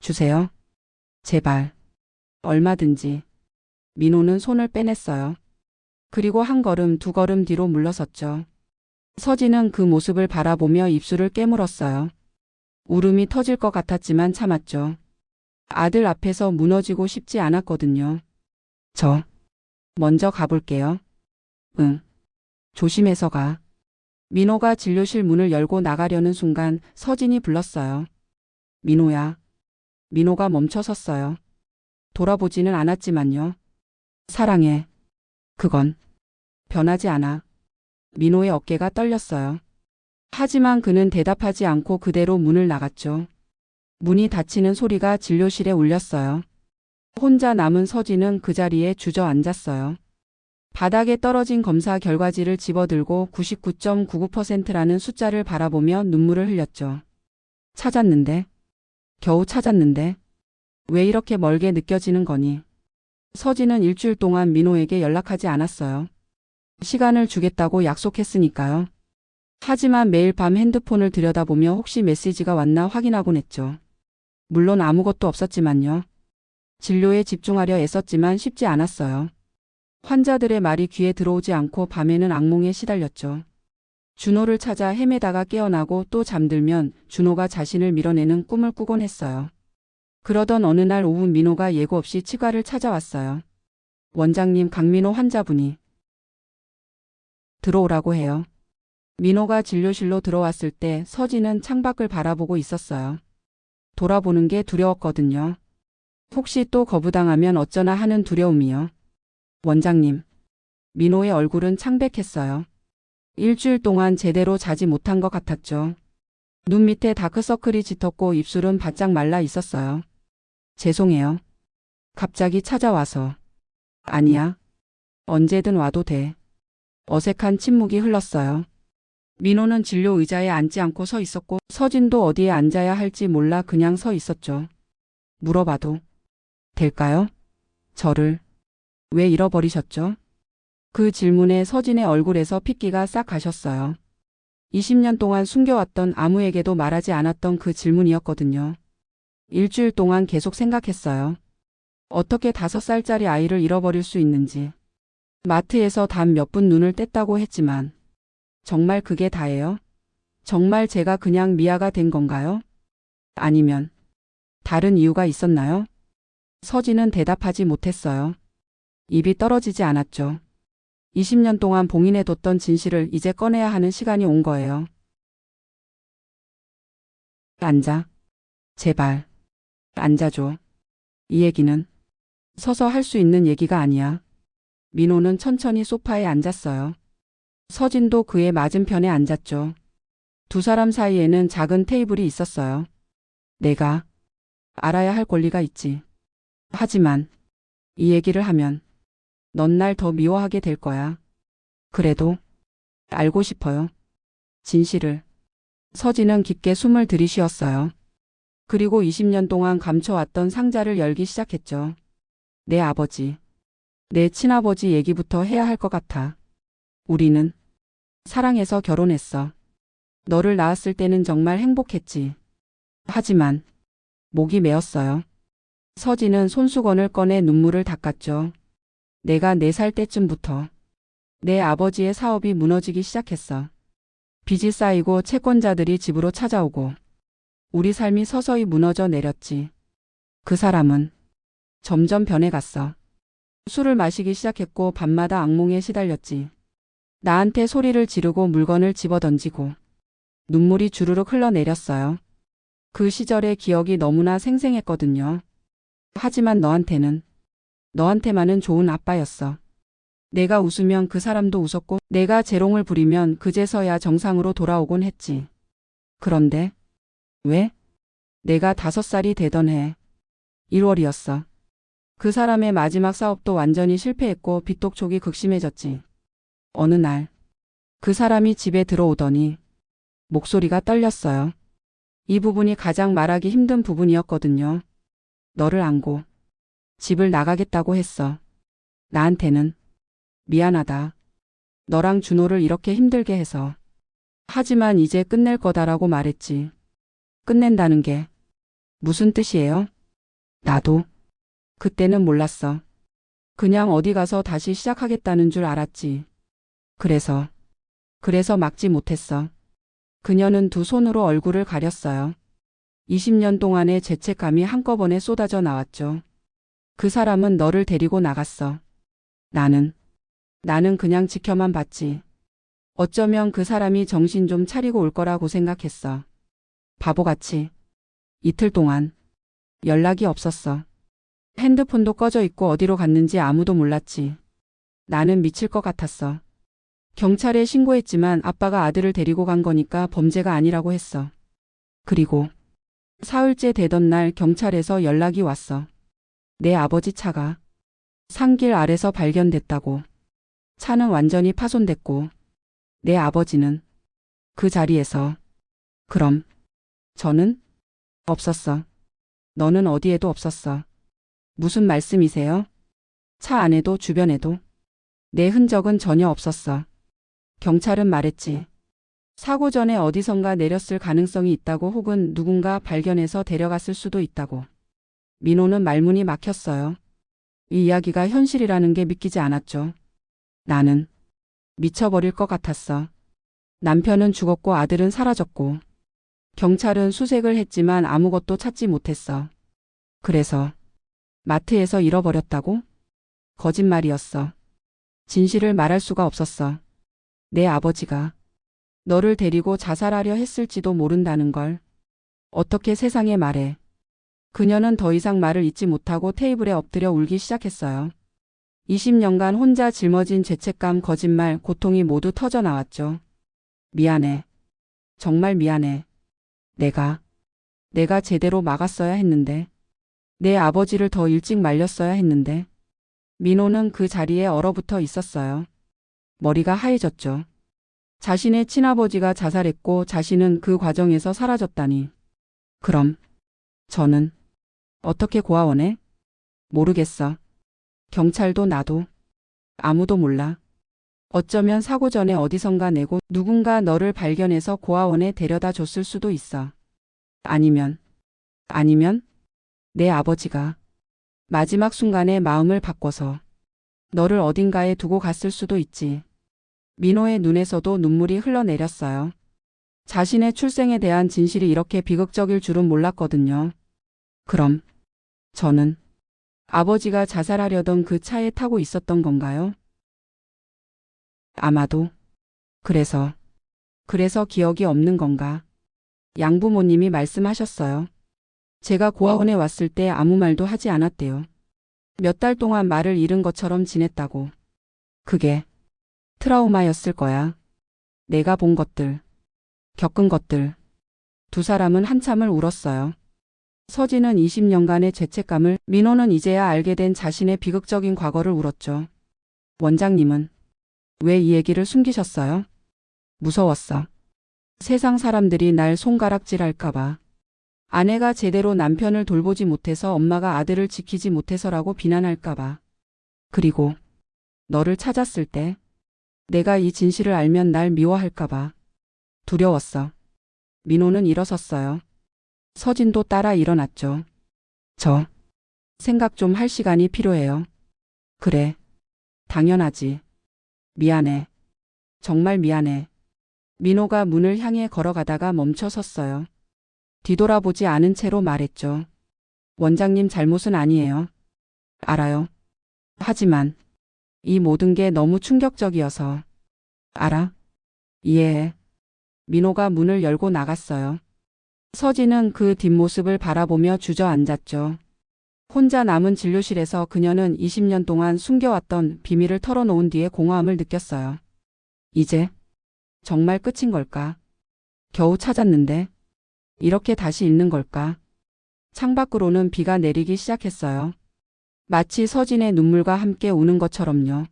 주세요. 제발. 얼마든지. 민호는 손을 빼냈어요. 그리고 한 걸음 두 걸음 뒤로 물러섰죠. 서진은 그 모습을 바라보며 입술을 깨물었어요. 울음이 터질 것 같았지만 참았죠. 아들 앞에서 무너지고 싶지 않았거든요. 저 먼저 가볼게요. 응. 조심해서 가. 민호가 진료실 문을 열고 나가려는 순간 서진이 불렀어요. 민호야. 민호가 멈춰섰어요. 돌아보지는 않았지만요. 사랑해. 그건 변하지 않아. 민호의 어깨가 떨렸어요. 하지만 그는 대답하지 않고 그대로 문을 나갔죠. 문이 닫히는 소리가 진료실에 울렸어요. 혼자 남은 서진은 그 자리에 주저앉았어요. 바닥에 떨어진 검사 결과지를 집어들고 99.99%라는 숫자를 바라보며 눈물을 흘렸죠. 찾았는데. 겨우 찾았는데. 왜 이렇게 멀게 느껴지는 거니? 서진은 일주일 동안 민호에게 연락하지 않았어요. 시간을 주겠다고 약속했으니까요. 하지만 매일 밤 핸드폰을 들여다보며 혹시 메시지가 왔나 확인하곤 했죠. 물론 아무것도 없었지만요. 진료에 집중하려 애썼지만 쉽지 않았어요. 환자들의 말이 귀에 들어오지 않고 밤에는 악몽에 시달렸죠. 준호를 찾아 헤매다가 깨어나고 또 잠들면 준호가 자신을 밀어내는 꿈을 꾸곤 했어요. 그러던 어느 날 오후 민호가 예고 없이 치과를 찾아왔어요. 원장님 강민호 환자분이 들어오라고 해요. 민호가 진료실로 들어왔을 때 서진은 창밖을 바라보고 있었어요. 돌아보는 게 두려웠거든요. 혹시 또 거부당하면 어쩌나 하는 두려움이요. 원장님. 민호의 얼굴은 창백했어요. 일주일 동안 제대로 자지 못한 것 같았죠. 눈 밑에 다크서클이 짙었고 입술은 바짝 말라 있었어요. 죄송해요. 갑자기 찾아와서. 아니야. 언제든 와도 돼. 어색한 침묵이 흘렀어요. 민호는 진료 의자에 앉지 않고 서 있었고 서진도 어디에 앉아야 할지 몰라 그냥 서 있었죠. 물어봐도 될까요? 저를 왜 잃어버리셨죠? 그 질문에 서진의 얼굴에서 핏기가 싹 가셨어요. 20년 동안 숨겨왔던 아무에게도 말하지 않았던 그 질문이었거든요. 일주일 동안 계속 생각했어요. 어떻게 5살짜리 아이를 잃어버릴 수 있는지. 마트에서 단 몇 분 눈을 뗐다고 했지만 정말 그게 다예요? 정말 제가 그냥 미아가 된 건가요? 아니면 다른 이유가 있었나요? 서진은 대답하지 못했어요. 입이 떨어지지 않았죠. 20년 동안 봉인해뒀던 진실을 이제 꺼내야 하는 시간이 온 거예요. 앉아. 제발. 앉아줘. 이 얘기는 서서 할 수 있는 얘기가 아니야. 민호는 천천히 소파에 앉았어요. 서진도 그의 맞은편에 앉았죠. 두 사람 사이에는 작은 테이블이 있었어요. 내가 알아야 할 권리가 있지. 하지만 이 얘기를 하면 넌 날 더 미워하게 될 거야. 그래도 알고 싶어요. 진실을. 서진은 깊게 숨을 들이쉬었어요. 그리고 20년 동안 감춰왔던 상자를 열기 시작했죠. 내 아버지, 내 친아버지 얘기부터 해야 할 것 같아. 우리는 사랑해서 결혼했어. 너를 낳았을 때는 정말 행복했지. 하지만 목이 메었어요. 서진은 손수건을 꺼내 눈물을 닦았죠. 내가 4살 때쯤부터 내 아버지의 사업이 무너지기 시작했어. 빚이 쌓이고 채권자들이 집으로 찾아오고 우리 삶이 서서히 무너져 내렸지. 그 사람은 점점 변해갔어. 술을 마시기 시작했고 밤마다 악몽에 시달렸지. 나한테 소리를 지르고 물건을 집어던지고 눈물이 주르륵 흘러내렸어요. 그 시절의 기억이 너무나 생생했거든요. 하지만 너한테만은 좋은 아빠였어. 내가 웃으면 그 사람도 웃었고 내가 재롱을 부리면 그제서야 정상으로 돌아오곤 했지. 그런데 왜? 내가 5살이 되던 해 1월이었어. 그 사람의 마지막 사업도 완전히 실패했고 빚독촉이 극심해졌지. 어느 날 그 사람이 집에 들어오더니 목소리가 떨렸어요. 이 부분이 가장 말하기 힘든 부분이었거든요. 너를 안고 집을 나가겠다고 했어. 나한테는 미안하다. 너랑 준호를 이렇게 힘들게 해서. 하지만 이제 끝낼 거다라고 말했지. 끝낸다는 게 무슨 뜻이에요? 나도 그때는 몰랐어. 그냥 어디 가서 다시 시작하겠다는 줄 알았지. 그래서 막지 못했어. 그녀는 두 손으로 얼굴을 가렸어요. 20년 동안의 죄책감이 한꺼번에 쏟아져 나왔죠. 그 사람은 너를 데리고 나갔어. 나는 그냥 지켜만 봤지. 어쩌면 그 사람이 정신 좀 차리고 올 거라고 생각했어. 바보같이. 이틀 동안 연락이 없었어. 핸드폰도 꺼져 있고 어디로 갔는지 아무도 몰랐지. 나는 미칠 것 같았어. 경찰에 신고했지만 아빠가 아들을 데리고 간 거니까 범죄가 아니라고 했어. 그리고 사흘째 되던 날 경찰에서 연락이 왔어. 내 아버지 차가 산길 아래서 발견됐다고. 차는 완전히 파손됐고 내 아버지는 그 자리에서. 그럼 저는 없었어. 너는 어디에도 없었어. 무슨 말씀이세요? 차 안에도 주변에도 내 흔적은 전혀 없었어. 경찰은 말했지. 사고 전에 어디선가 내렸을 가능성이 있다고 혹은 누군가 발견해서 데려갔을 수도 있다고. 민호는 말문이 막혔어요. 이 이야기가 현실이라는 게 믿기지 않았죠. 나는 미쳐버릴 것 같았어. 남편은 죽었고 아들은 사라졌고 경찰은 수색을 했지만 아무것도 찾지 못했어. 그래서 마트에서 잃어버렸다고? 거짓말이었어. 진실을 말할 수가 없었어. 내 아버지가 너를 데리고 자살하려 했을지도 모른다는 걸. 어떻게 세상에 말해. 그녀는 더 이상 말을 잇지 못하고 테이블에 엎드려 울기 시작했어요. 20년간 혼자 짊어진 죄책감, 거짓말, 고통이 모두 터져 나왔죠. 미안해. 정말 미안해. 내가 제대로 막았어야 했는데. 내 아버지를 더 일찍 말렸어야 했는데. 민호는 그 자리에 얼어붙어 있었어요. 머리가 하얘졌죠. 자신의 친아버지가 자살했고 자신은 그 과정에서 사라졌다니. 그럼 저는 어떻게 고아원에? 모르겠어. 경찰도 나도. 아무도 몰라. 어쩌면 사고 전에 어디선가 내고 누군가 너를 발견해서 고아원에 데려다 줬을 수도 있어. 아니면 내 아버지가 마지막 순간에 마음을 바꿔서 너를 어딘가에 두고 갔을 수도 있지. 민호의 눈에서도 눈물이 흘러내렸어요. 자신의 출생에 대한 진실이 이렇게 비극적일 줄은 몰랐거든요. 그럼 저는 아버지가 자살하려던 그 차에 타고 있었던 건가요? 아마도. 그래서 기억이 없는 건가? 양부모님이 말씀하셨어요. 제가 고아원에 왔을 때 아무 말도 하지 않았대요. 몇 달 동안 말을 잃은 것처럼 지냈다고. 그게 트라우마였을 거야. 내가 본 것들, 겪은 것들. 두 사람은 한참을 울었어요. 서진은 20년간의 죄책감을, 민호는 이제야 알게 된 자신의 비극적인 과거를 울었죠. 원장님은 왜 이 얘기를 숨기셨어요? 무서웠어. 세상 사람들이 날 손가락질할까봐. 아내가 제대로 남편을 돌보지 못해서 엄마가 아들을 지키지 못해서라고 비난할까봐. 그리고 너를 찾았을 때 내가 이 진실을 알면 날 미워할까봐. 두려웠어. 민호는 일어섰어요. 서진도 따라 일어났죠. 저 생각 좀 할 시간이 필요해요. 그래. 당연하지. 미안해. 정말 미안해. 민호가 문을 향해 걸어가다가 멈춰 섰어요. 뒤돌아보지 않은 채로 말했죠. 원장님 잘못은 아니에요. 알아요. 하지만 이 모든 게 너무 충격적이어서. 알아? 이해해. 민호가 문을 열고 나갔어요. 서진은 그 뒷모습을 바라보며 주저앉았죠. 혼자 남은 진료실에서 그녀는 20년 동안 숨겨왔던 비밀을 털어놓은 뒤에 공허함을 느꼈어요. 이제 정말 끝인 걸까? 겨우 찾았는데 이렇게 다시 잃는 걸까? 창밖으로는 비가 내리기 시작했어요. 마치 서진의 눈물과 함께 우는 것처럼요.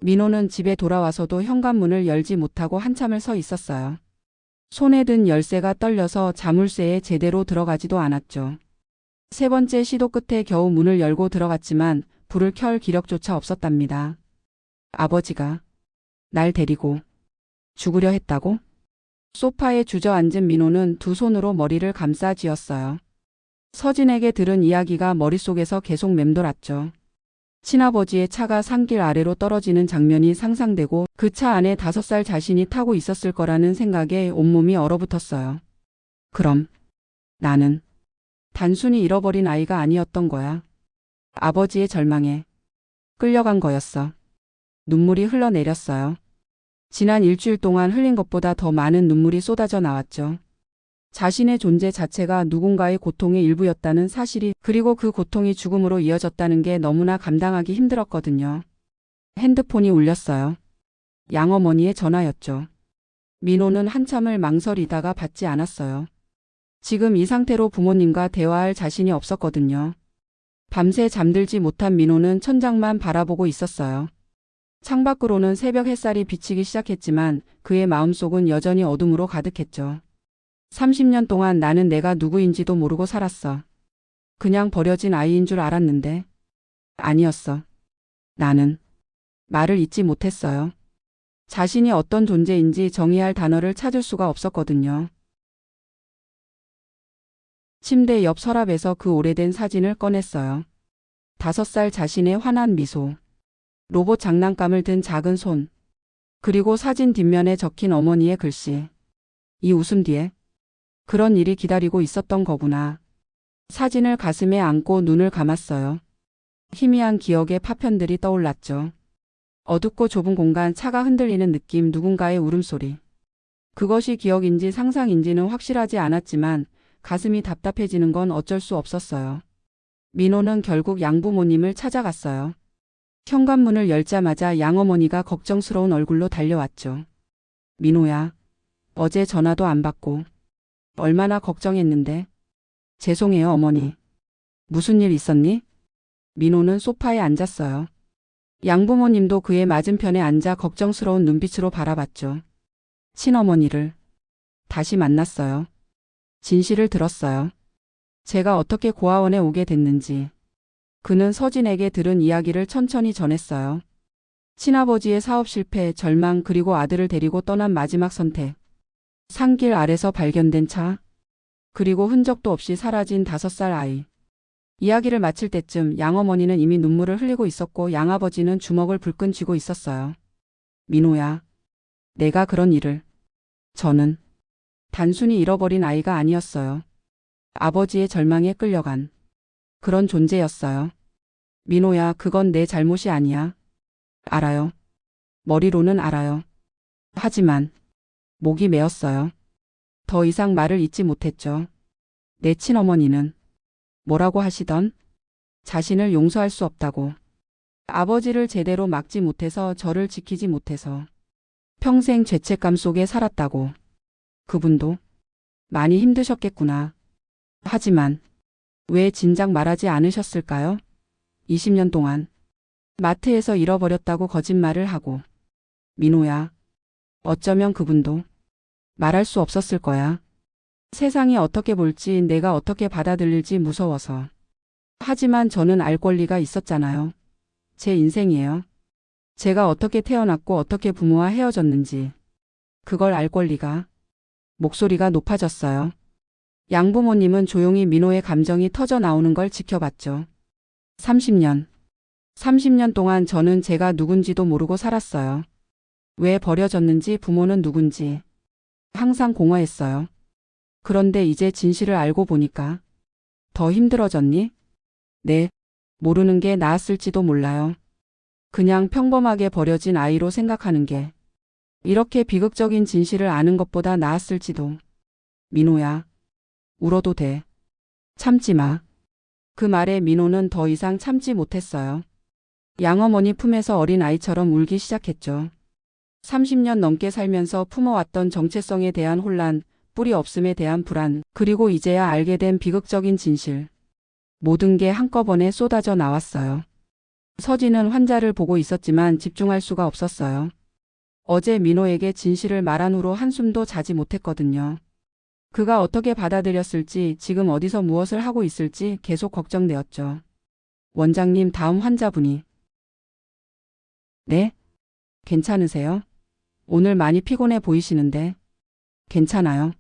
민호는 집에 돌아와서도 현관문을 열지 못하고 한참을 서 있었어요. 손에 든 열쇠가 떨려서 자물쇠에 제대로 들어가지도 않았죠. 세 번째 시도 끝에 겨우 문을 열고 들어갔지만 불을 켤 기력조차 없었답니다. 아버지가 날 데리고 죽으려 했다고? 소파에 주저앉은 민호는 두 손으로 머리를 감싸 쥐었어요. 서진에게 들은 이야기가 머릿속에서 계속 맴돌았죠. 친아버지의 차가 산길 아래로 떨어지는 장면이 상상되고 그 차 안에 5살 자신이 타고 있었을 거라는 생각에 온몸이 얼어붙었어요. 그럼 나는 단순히 잃어버린 아이가 아니었던 거야. 아버지의 절망에 끌려간 거였어. 눈물이 흘러내렸어요. 지난 일주일 동안 흘린 것보다 더 많은 눈물이 쏟아져 나왔죠. 자신의 존재 자체가 누군가의 고통의 일부였다는 사실이, 그리고 그 고통이 죽음으로 이어졌다는 게 너무나 감당하기 힘들었거든요. 핸드폰이 울렸어요. 양어머니의 전화였죠. 민호는 한참을 망설이다가 받지 않았어요. 지금 이 상태로 부모님과 대화할 자신이 없었거든요. 밤새 잠들지 못한 민호는 천장만 바라보고 있었어요. 창밖으로는 새벽 햇살이 비치기 시작했지만 그의 마음속은 여전히 어둠으로 가득했죠. 30년 동안 나는 내가 누구인지도 모르고 살았어. 그냥 버려진 아이인 줄 알았는데 아니었어. 나는 말을 잇지 못했어요. 자신이 어떤 존재인지 정의할 단어를 찾을 수가 없었거든요. 침대 옆 서랍에서 그 오래된 사진을 꺼냈어요. 5살 자신의 환한 미소, 로봇 장난감을 든 작은 손, 그리고 사진 뒷면에 적힌 어머니의 글씨. 이 웃음 뒤에 그런 일이 기다리고 있었던 거구나. 사진을 가슴에 안고 눈을 감았어요. 희미한 기억의 파편들이 떠올랐죠. 어둡고 좁은 공간, 차가 흔들리는 느낌, 누군가의 울음소리. 그것이 기억인지 상상인지는 확실하지 않았지만 가슴이 답답해지는 건 어쩔 수 없었어요. 민호는 결국 양부모님을 찾아갔어요. 현관문을 열자마자 양어머니가 걱정스러운 얼굴로 달려왔죠. 민호야, 어제 전화도 안 받고 얼마나 걱정했는데. 죄송해요, 어머니. 무슨 일 있었니? 민호는 소파에 앉았어요. 양부모님도 그의 맞은편에 앉아 걱정스러운 눈빛으로 바라봤죠. 친어머니를 다시 만났어요. 진실을 들었어요. 제가 어떻게 고아원에 오게 됐는지. 그는 서진에게 들은 이야기를 천천히 전했어요. 친아버지의 사업 실패, 절망, 그리고 아들을 데리고 떠난 마지막 선택. 산길 아래서 발견된 차. 그리고 흔적도 없이 사라진 5살 아이. 이야기를 마칠 때쯤 양어머니는 이미 눈물을 흘리고 있었고 양아버지는 주먹을 불끈 쥐고 있었어요. 민호야, 내가 그런 일을. 저는 단순히 잃어버린 아이가 아니었어요. 아버지의 절망에 끌려간 그런 존재였어요. 민호야, 그건 내 잘못이 아니야. 알아요. 머리로는 알아요. 하지만 목이 메었어요. 더 이상 말을 잇지 못했죠. 내 친어머니는 뭐라고 하시던 자신을 용서할 수 없다고. 아버지를 제대로 막지 못해서 저를 지키지 못해서 평생 죄책감 속에 살았다고. 그분도 많이 힘드셨겠구나. 하지만 왜 진작 말하지 않으셨을까요? 20년 동안 마트에서 잃어버렸다고 거짓말을 하고. 민호야, 어쩌면 그분도 말할 수 없었을 거야. 세상이 어떻게 볼지 내가 어떻게 받아들일지 무서워서. 하지만 저는 알 권리가 있었잖아요. 제 인생이에요. 제가 어떻게 태어났고 어떻게 부모와 헤어졌는지 그걸 알 권리가. 목소리가 높아졌어요. 양부모님은 조용히 민호의 감정이 터져 나오는 걸 지켜봤죠. 30년 동안 저는 제가 누군지도 모르고 살았어요. 왜 버려졌는지, 부모는 누군지 항상 공허했어요. 그런데 이제 진실을 알고 보니까 더 힘들어졌니? 네, 모르는 게 나았을지도 몰라요. 그냥 평범하게 버려진 아이로 생각하는 게 이렇게 비극적인 진실을 아는 것보다 나았을지도. 민호야, 울어도 돼. 참지 마. 그 말에 민호는 더 이상 참지 못했어요. 양어머니 품에서 어린 아이처럼 울기 시작했죠. 30년 넘게 살면서 품어왔던 정체성에 대한 혼란, 뿌리 없음에 대한 불안, 그리고 이제야 알게 된 비극적인 진실. 모든 게 한꺼번에 쏟아져 나왔어요. 서진은 환자를 보고 있었지만 집중할 수가 없었어요. 어제 민호에게 진실을 말한 후로 한숨도 자지 못했거든요. 그가 어떻게 받아들였을지, 지금 어디서 무엇을 하고 있을지 계속 걱정되었죠. 원장님, 다음 환자분이. 네? 괜찮으세요? 오늘 많이 피곤해 보이시는데. 괜찮아요.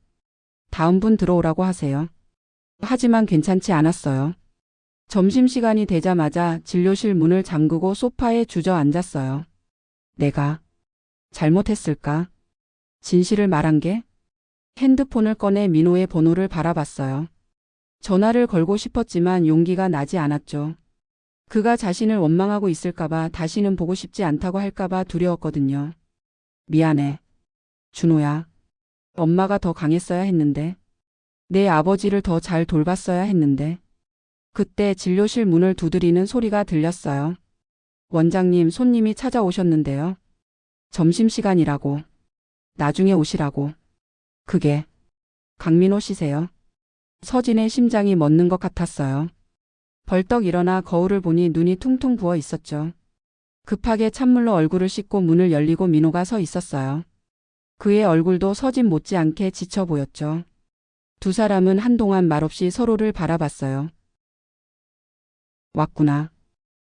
다음 분 들어오라고 하세요. 하지만 괜찮지 않았어요. 점심시간이 되자마자 진료실 문을 잠그고 소파에 주저앉았어요. 내가 잘못했을까? 진실을 말한 게? 핸드폰을 꺼내 민호의 번호를 바라봤어요. 전화를 걸고 싶었지만 용기가 나지 않았죠. 그가 자신을 원망하고 있을까봐, 다시는 보고 싶지 않다고 할까봐 두려웠거든요. 미안해. 준호야. 엄마가 더 강했어야 했는데. 내 아버지를 더 잘 돌봤어야 했는데. 그때 진료실 문을 두드리는 소리가 들렸어요. 원장님, 손님이 찾아오셨는데요. 점심시간이라고. 나중에 오시라고. 그게 강민호 씨세요? 서진의 심장이 멎는 것 같았어요. 벌떡 일어나 거울을 보니 눈이 퉁퉁 부어 있었죠. 급하게 찬물로 얼굴을 씻고 문을 열리고 민호가 서 있었어요. 그의 얼굴도 서진 못지않게 지쳐 보였죠. 두 사람은 한동안 말없이 서로를 바라봤어요. 왔구나.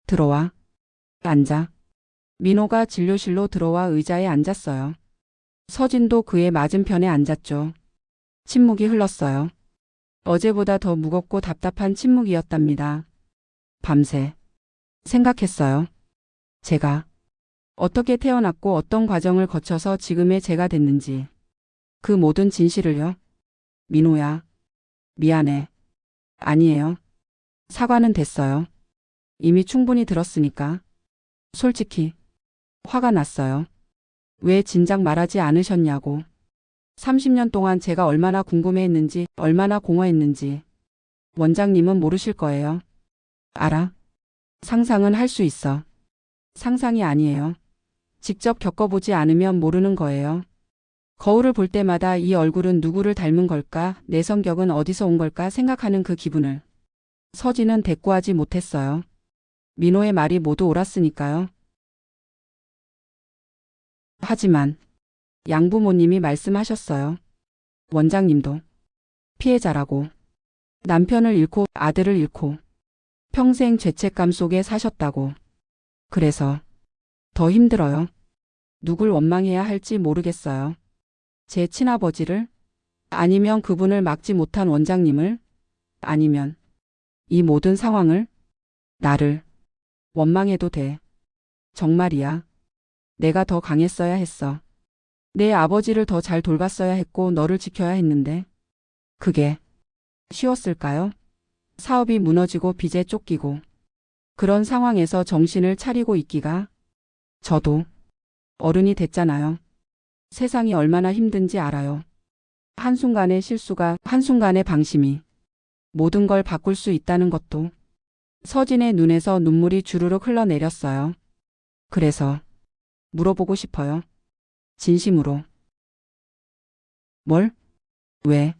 들어와. 앉아. 민호가 진료실로 들어와 의자에 앉았어요. 서진도 그의 맞은편에 앉았죠. 침묵이 흘렀어요. 어제보다 더 무겁고 답답한 침묵이었답니다. 밤새 생각했어요. 제가 어떻게 태어났고 어떤 과정을 거쳐서 지금의 제가 됐는지. 그 모든 진실을요. 민호야. 미안해. 아니에요. 사과는 됐어요. 이미 충분히 들었으니까. 솔직히 화가 났어요. 왜 진작 말하지 않으셨냐고. 30년 동안 제가 얼마나 궁금해했는지, 얼마나 공허했는지. 원장님은 모르실 거예요. 알아. 상상은 할 수 있어. 상상이 아니에요. 직접 겪어보지 않으면 모르는 거예요. 거울을 볼 때마다 이 얼굴은 누구를 닮은 걸까, 내 성격은 어디서 온 걸까 생각하는 그 기분을. 서진은 대꾸하지 못했어요. 민호의 말이 모두 옳았으니까요. 하지만 양부모님이 말씀하셨어요. 원장님도 피해자라고. 남편을 잃고 아들을 잃고 평생 죄책감 속에 사셨다고. 그래서 더 힘들어요. 누굴 원망해야 할지 모르겠어요. 제 친아버지를? 아니면 그분을 막지 못한 원장님을? 아니면 이 모든 상황을, 나를 원망해도 돼. 정말이야. 내가 더 강했어야 했어. 내 아버지를 더 잘 돌봤어야 했고 너를 지켜야 했는데. 그게 쉬웠을까요? 사업이 무너지고 빚에 쫓기고. 그런 상황에서 정신을 차리고 있기가. 저도 어른이 됐잖아요. 세상이 얼마나 힘든지 알아요. 한순간의 실수가, 한순간의 방심이 모든 걸 바꿀 수 있다는 것도. 서진의 눈에서 눈물이 주르륵 흘러내렸어요. 그래서 물어보고 싶어요. 진심으로. 뭘? 왜?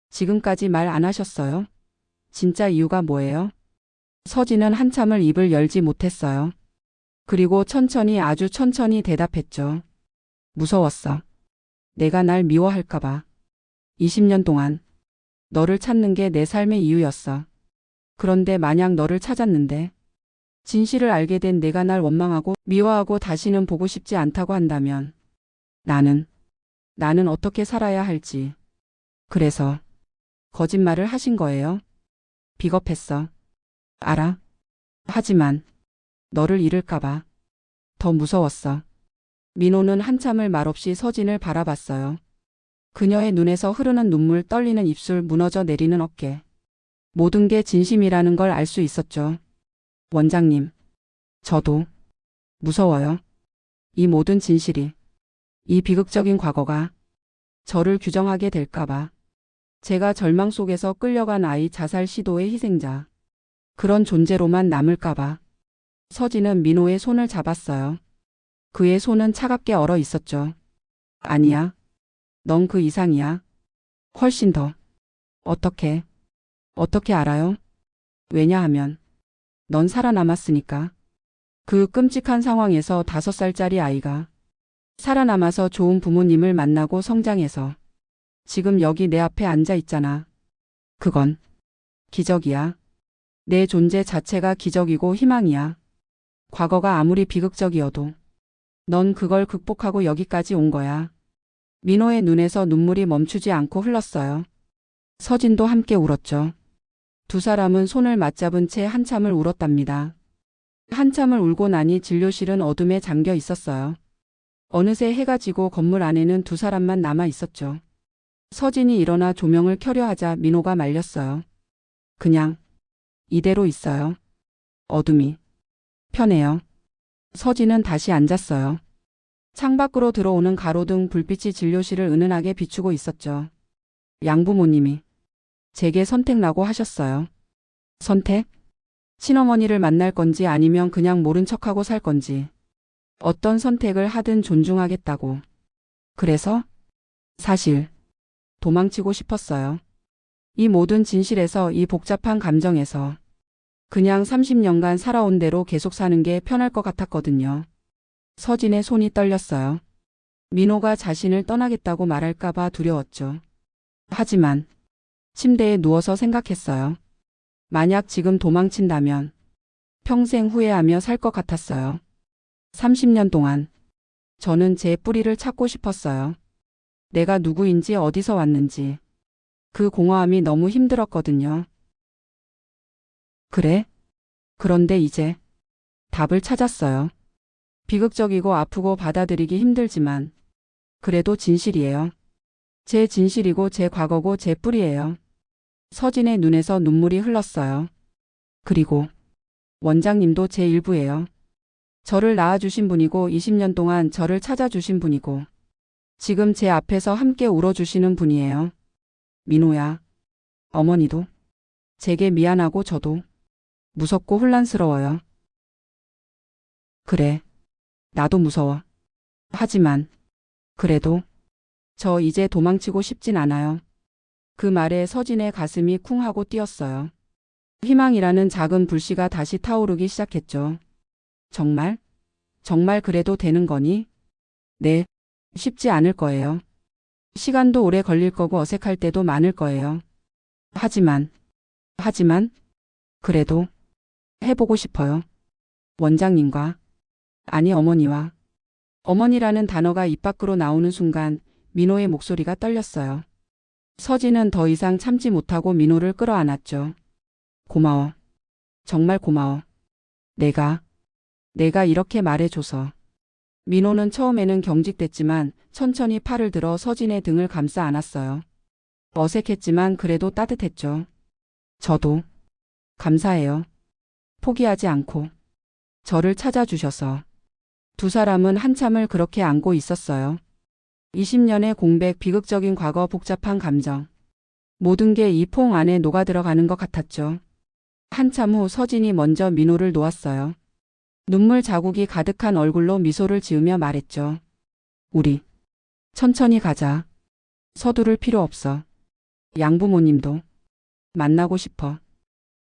지금까지 말 안 하셨어요? 진짜 이유가 뭐예요? 서진은 한참을 입을 열지 못했어요. 그리고 천천히, 아주 천천히 대답했죠. 무서웠어. 내가 날 미워할까봐. 20년 동안 너를 찾는 게 내 삶의 이유였어. 그런데 만약 너를 찾았는데 진실을 알게 된 내가 날 원망하고 미워하고 다시는 보고 싶지 않다고 한다면 나는 어떻게 살아야 할지. 그래서 거짓말을 하신 거예요. 비겁했어. 알아. 하지만 너를 잃을까봐 더 무서웠어. 민호는 한참을 말없이 서진을 바라봤어요. 그녀의 눈에서 흐르는 눈물, 떨리는 입술, 무너져 내리는 어깨. 모든 게 진심이라는 걸 알 수 있었죠. 원장님, 저도 무서워요. 이 모든 진실이, 이 비극적인 과거가 저를 규정하게 될까봐. 제가 절망 속에서 끌려간 아이, 자살 시도의 희생자. 그런 존재로만 남을까봐. 서진은 민호의 손을 잡았어요. 그의 손은 차갑게 얼어 있었죠. 아니야. 넌 그 이상이야. 훨씬 더. 어떻게 알아요? 왜냐하면 넌 살아남았으니까. 그 끔찍한 상황에서 5살짜리 아이가 살아남아서 좋은 부모님을 만나고 성장해서 지금 여기 내 앞에 앉아 있잖아. 그건 기적이야. 내 존재 자체가 기적이고 희망이야. 과거가 아무리 비극적이어도 넌 그걸 극복하고 여기까지 온 거야. 민호의 눈에서 눈물이 멈추지 않고 흘렀어요. 서진도 함께 울었죠. 두 사람은 손을 맞잡은 채 한참을 울었답니다. 한참을 울고 나니 진료실은 어둠에 잠겨 있었어요. 어느새 해가 지고 건물 안에는 두 사람만 남아 있었죠. 서진이 일어나 조명을 켜려 하자 민호가 말렸어요. 그냥 이대로 있어요. 어둠이 편해요. 서진은 다시 앉았어요. 창밖으로 들어오는 가로등 불빛이 진료실을 은은하게 비추고 있었죠. 양부모님이 제게 선택라고 하셨어요. 선택? 친어머니를 만날 건지 아니면 그냥 모른 척하고 살 건지. 어떤 선택을 하든 존중하겠다고. 그래서 사실 도망치고 싶었어요. 이 모든 진실에서, 이 복잡한 감정에서 그냥 30년간 살아온 대로 계속 사는 게 편할 것 같았거든요. 서진의 손이 떨렸어요. 민호가 자신을 떠나겠다고 말할까봐 두려웠죠. 하지만 침대에 누워서 생각했어요. 만약 지금 도망친다면 평생 후회하며 살 것 같았어요. 30년 동안 저는 제 뿌리를 찾고 싶었어요. 내가 누구인지, 어디서 왔는지. 그 공허함이 너무 힘들었거든요. 그래? 그런데 이제 답을 찾았어요. 비극적이고 아프고 받아들이기 힘들지만 그래도 진실이에요. 제 진실이고 제 과거고 제 뿌리예요. 서진의 눈에서 눈물이 흘렀어요. 그리고 원장님도 제 일부예요. 저를 낳아주신 분이고 20년 동안 저를 찾아주신 분이고 지금 제 앞에서 함께 울어주시는 분이에요. 민호야. 어머니도 제게 미안하고 저도 무섭고 혼란스러워요. 그래. 나도 무서워. 하지만 그래도 저 이제 도망치고 싶진 않아요. 그 말에 서진의 가슴이 쿵 하고 뛰었어요. 희망이라는 작은 불씨가 다시 타오르기 시작했죠. 정말? 정말 그래도 되는 거니? 네. 쉽지 않을 거예요. 시간도 오래 걸릴 거고 어색할 때도 많을 거예요. 하지만 그래도 해보고 싶어요. 원장님과, 아니 어머니와. 어머니라는 단어가 입 밖으로 나오는 순간 민호의 목소리가 떨렸어요. 서진은 더 이상 참지 못하고 민호를 끌어안았죠. 고마워. 정말 고마워. 내가 이렇게 말해줘서. 민호는 처음에는 경직됐지만 천천히 팔을 들어 서진의 등을 감싸 안았어요. 어색했지만 그래도 따뜻했죠. 저도 감사해요. 포기하지 않고 저를 찾아주셔서. 두 사람은 한참을 그렇게 안고 있었어요. 20년의 공백, 비극적인 과거, 복잡한 감정. 모든 게 이 포옹 안에 녹아들어가는 것 같았죠. 한참 후 서진이 먼저 민호를 놓았어요. 눈물 자국이 가득한 얼굴로 미소를 지으며 말했죠. 우리 천천히 가자. 서두를 필요 없어. 양부모님도 만나고 싶어.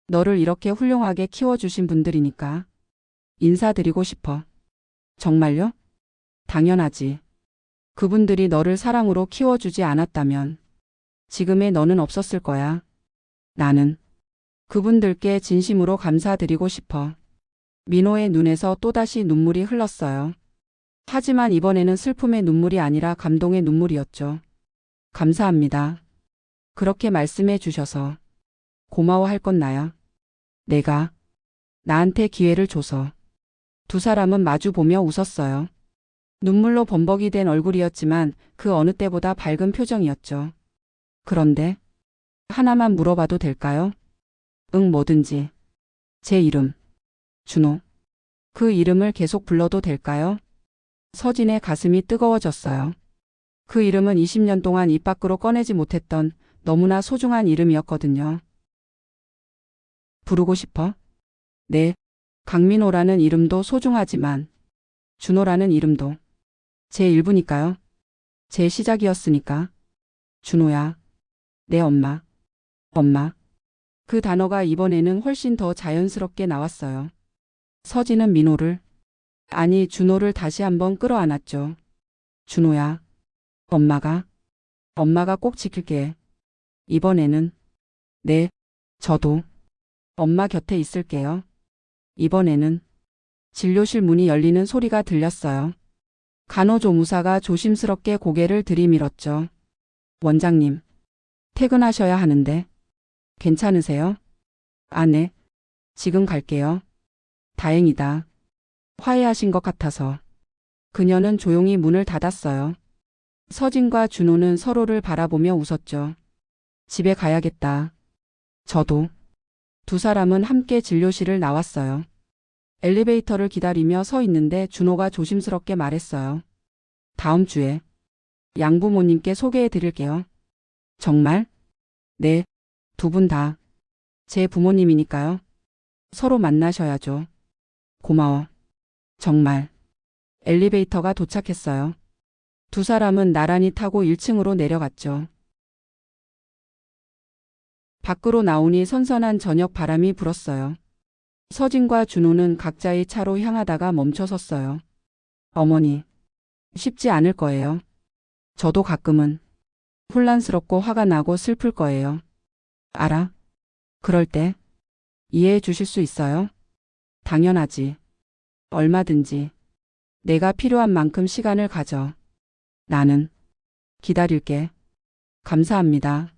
너를 이렇게 훌륭하게 키워주신 분들이니까 인사드리고 싶어. 정말요? 당연하지. 그분들이 너를 사랑으로 키워주지 않았다면 지금의 너는 없었을 거야. 나는 그분들께 진심으로 감사드리고 싶어. 민호의 눈에서 또다시 눈물이 흘렀어요. 하지만 이번에는 슬픔의 눈물이 아니라 감동의 눈물이었죠. 감사합니다. 그렇게 말씀해 주셔서. 고마워할 건 나야. 내가 나한테 기회를 줘서. 두 사람은 마주 보며 웃었어요. 눈물로 범벅이 된 얼굴이었지만 그 어느 때보다 밝은 표정이었죠. 그런데 하나만 물어봐도 될까요? 응, 뭐든지. 제 이름 준호. 그 이름을 계속 불러도 될까요? 서진의 가슴이 뜨거워졌어요. 그 이름은 20년 동안 입 밖으로 꺼내지 못했던 너무나 소중한 이름이었거든요. 부르고 싶어? 네. 강민호라는 이름도 소중하지만 준호라는 이름도 제 일부니까요. 제 시작이었으니까. 준호야. 내 엄마. 엄마. 그 단어가 이번에는 훨씬 더 자연스럽게 나왔어요. 서진은 민호를, 아니 준호를 다시 한번 끌어안았죠. 준호야. 엄마가 꼭 지킬게. 이번에는. 네, 저도 엄마 곁에 있을게요. 이번에는. 진료실 문이 열리는 소리가 들렸어요. 간호조무사가 조심스럽게 고개를 들이밀었죠. 원장님, 퇴근하셔야 하는데 괜찮으세요? 아, 네. 지금 갈게요. 다행이다. 화해하신 것 같아서. 그녀는 조용히 문을 닫았어요. 서진과 준호는 서로를 바라보며 웃었죠. 집에 가야겠다. 저도. 두 사람은 함께 진료실을 나왔어요. 엘리베이터를 기다리며 서 있는데 준호가 조심스럽게 말했어요. 다음 주에 양부모님께 소개해 드릴게요. 정말? 네, 두 분 다 제 부모님이니까요. 서로 만나셔야죠. 고마워. 정말. 엘리베이터가 도착했어요. 두 사람은 나란히 타고 1층으로 내려갔죠. 밖으로 나오니 선선한 저녁 바람이 불었어요. 서진과 준호는 각자의 차로 향하다가 멈춰섰어요. 어머니, 쉽지 않을 거예요. 저도 가끔은 혼란스럽고 화가 나고 슬플 거예요. 알아? 그럴 때 이해해 주실 수 있어요? 당연하지. 얼마든지. 내가 필요한 만큼 시간을 가져. 나는 기다릴게. 감사합니다.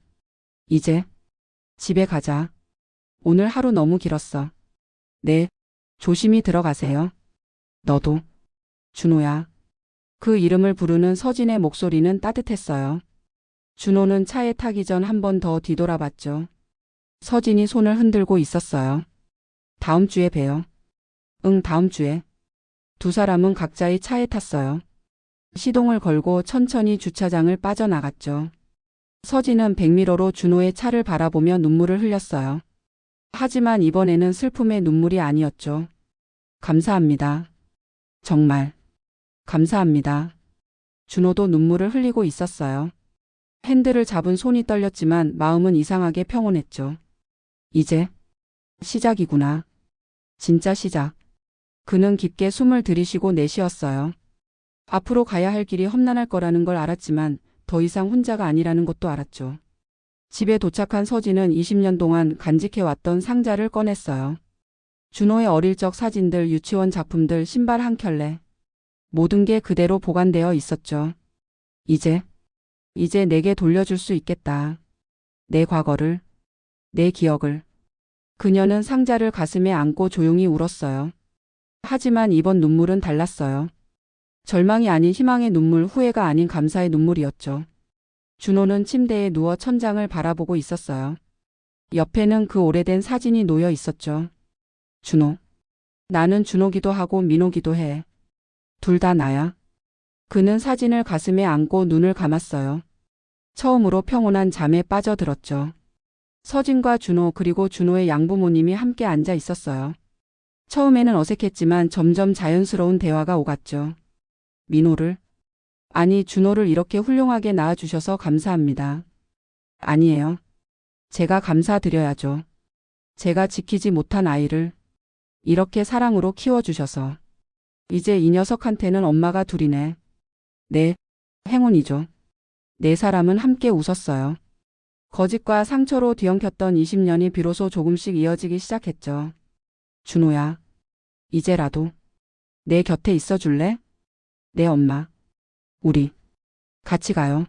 이제 집에 가자. 오늘 하루 너무 길었어. 네, 조심히 들어가세요. 너도. 준호야. 그 이름을 부르는 서진의 목소리는 따뜻했어요. 준호는 차에 타기 전 한 번 더 뒤돌아봤죠. 서진이 손을 흔들고 있었어요. 다음 주에 봬요. 응, 다음 주에. 두 사람은 각자의 차에 탔어요. 시동을 걸고 천천히 주차장을 빠져나갔죠. 서진은 백미러로 준호의 차를 바라보며 눈물을 흘렸어요. 하지만 이번에는 슬픔의 눈물이 아니었죠. 감사합니다. 정말. 감사합니다. 준호도 눈물을 흘리고 있었어요. 핸들을 잡은 손이 떨렸지만 마음은 이상하게 평온했죠. 이제 시작이구나. 진짜 시작. 그는 깊게 숨을 들이쉬고 내쉬었어요. 앞으로 가야 할 길이 험난할 거라는 걸 알았지만 더 이상 혼자가 아니라는 것도 알았죠. 집에 도착한 서진은 20년 동안 간직해왔던 상자를 꺼냈어요. 준호의 어릴 적 사진들, 유치원 작품들, 신발 한 켤레. 모든 게 그대로 보관되어 있었죠. 이제 내게 돌려줄 수 있겠다. 내 과거를, 내 기억을. 그녀는 상자를 가슴에 안고 조용히 울었어요. 하지만 이번 눈물은 달랐어요. 절망이 아닌 희망의 눈물, 후회가 아닌 감사의 눈물이었죠. 준호는 침대에 누워 천장을 바라보고 있었어요. 옆에는 그 오래된 사진이 놓여 있었죠. 준호. 나는 준호기도 하고 민호기도 해. 둘 다 나야. 그는 사진을 가슴에 안고 눈을 감았어요. 처음으로 평온한 잠에 빠져들었죠. 서진과 준호 그리고 준호의 양부모님이 함께 앉아 있었어요. 처음에는 어색했지만 점점 자연스러운 대화가 오갔죠. 민호를, 아니 준호를 이렇게 훌륭하게 낳아주셔서 감사합니다. 아니에요. 제가 감사드려야죠. 제가 지키지 못한 아이를 이렇게 사랑으로 키워주셔서. 이제 이 녀석한테는 엄마가 둘이네. 네, 행운이죠. 네 사람은 함께 웃었어요. 거짓과 상처로 뒤엉켰던 20년이 비로소 조금씩 이어지기 시작했죠. 준호야, 이제라도 내 곁에 있어 줄래? 네 엄마. 우리 같이 가요.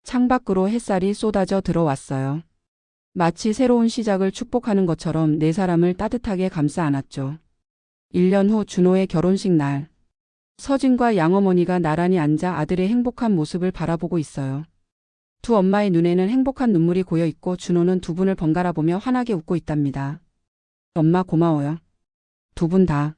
창밖으로 햇살이 쏟아져 들어왔어요. 마치 새로운 시작을 축복하는 것처럼 네 사람을 따뜻하게 감싸 안았죠. 1년 후 준호의 결혼식 날. 서진과 양어머니가 나란히 앉아 아들의 행복한 모습을 바라보고 있어요. 두 엄마의 눈에는 행복한 눈물이 고여 있고 준호는 두 분을 번갈아 보며 환하게 웃고 있답니다. 엄마 고마워요. 두 분 다.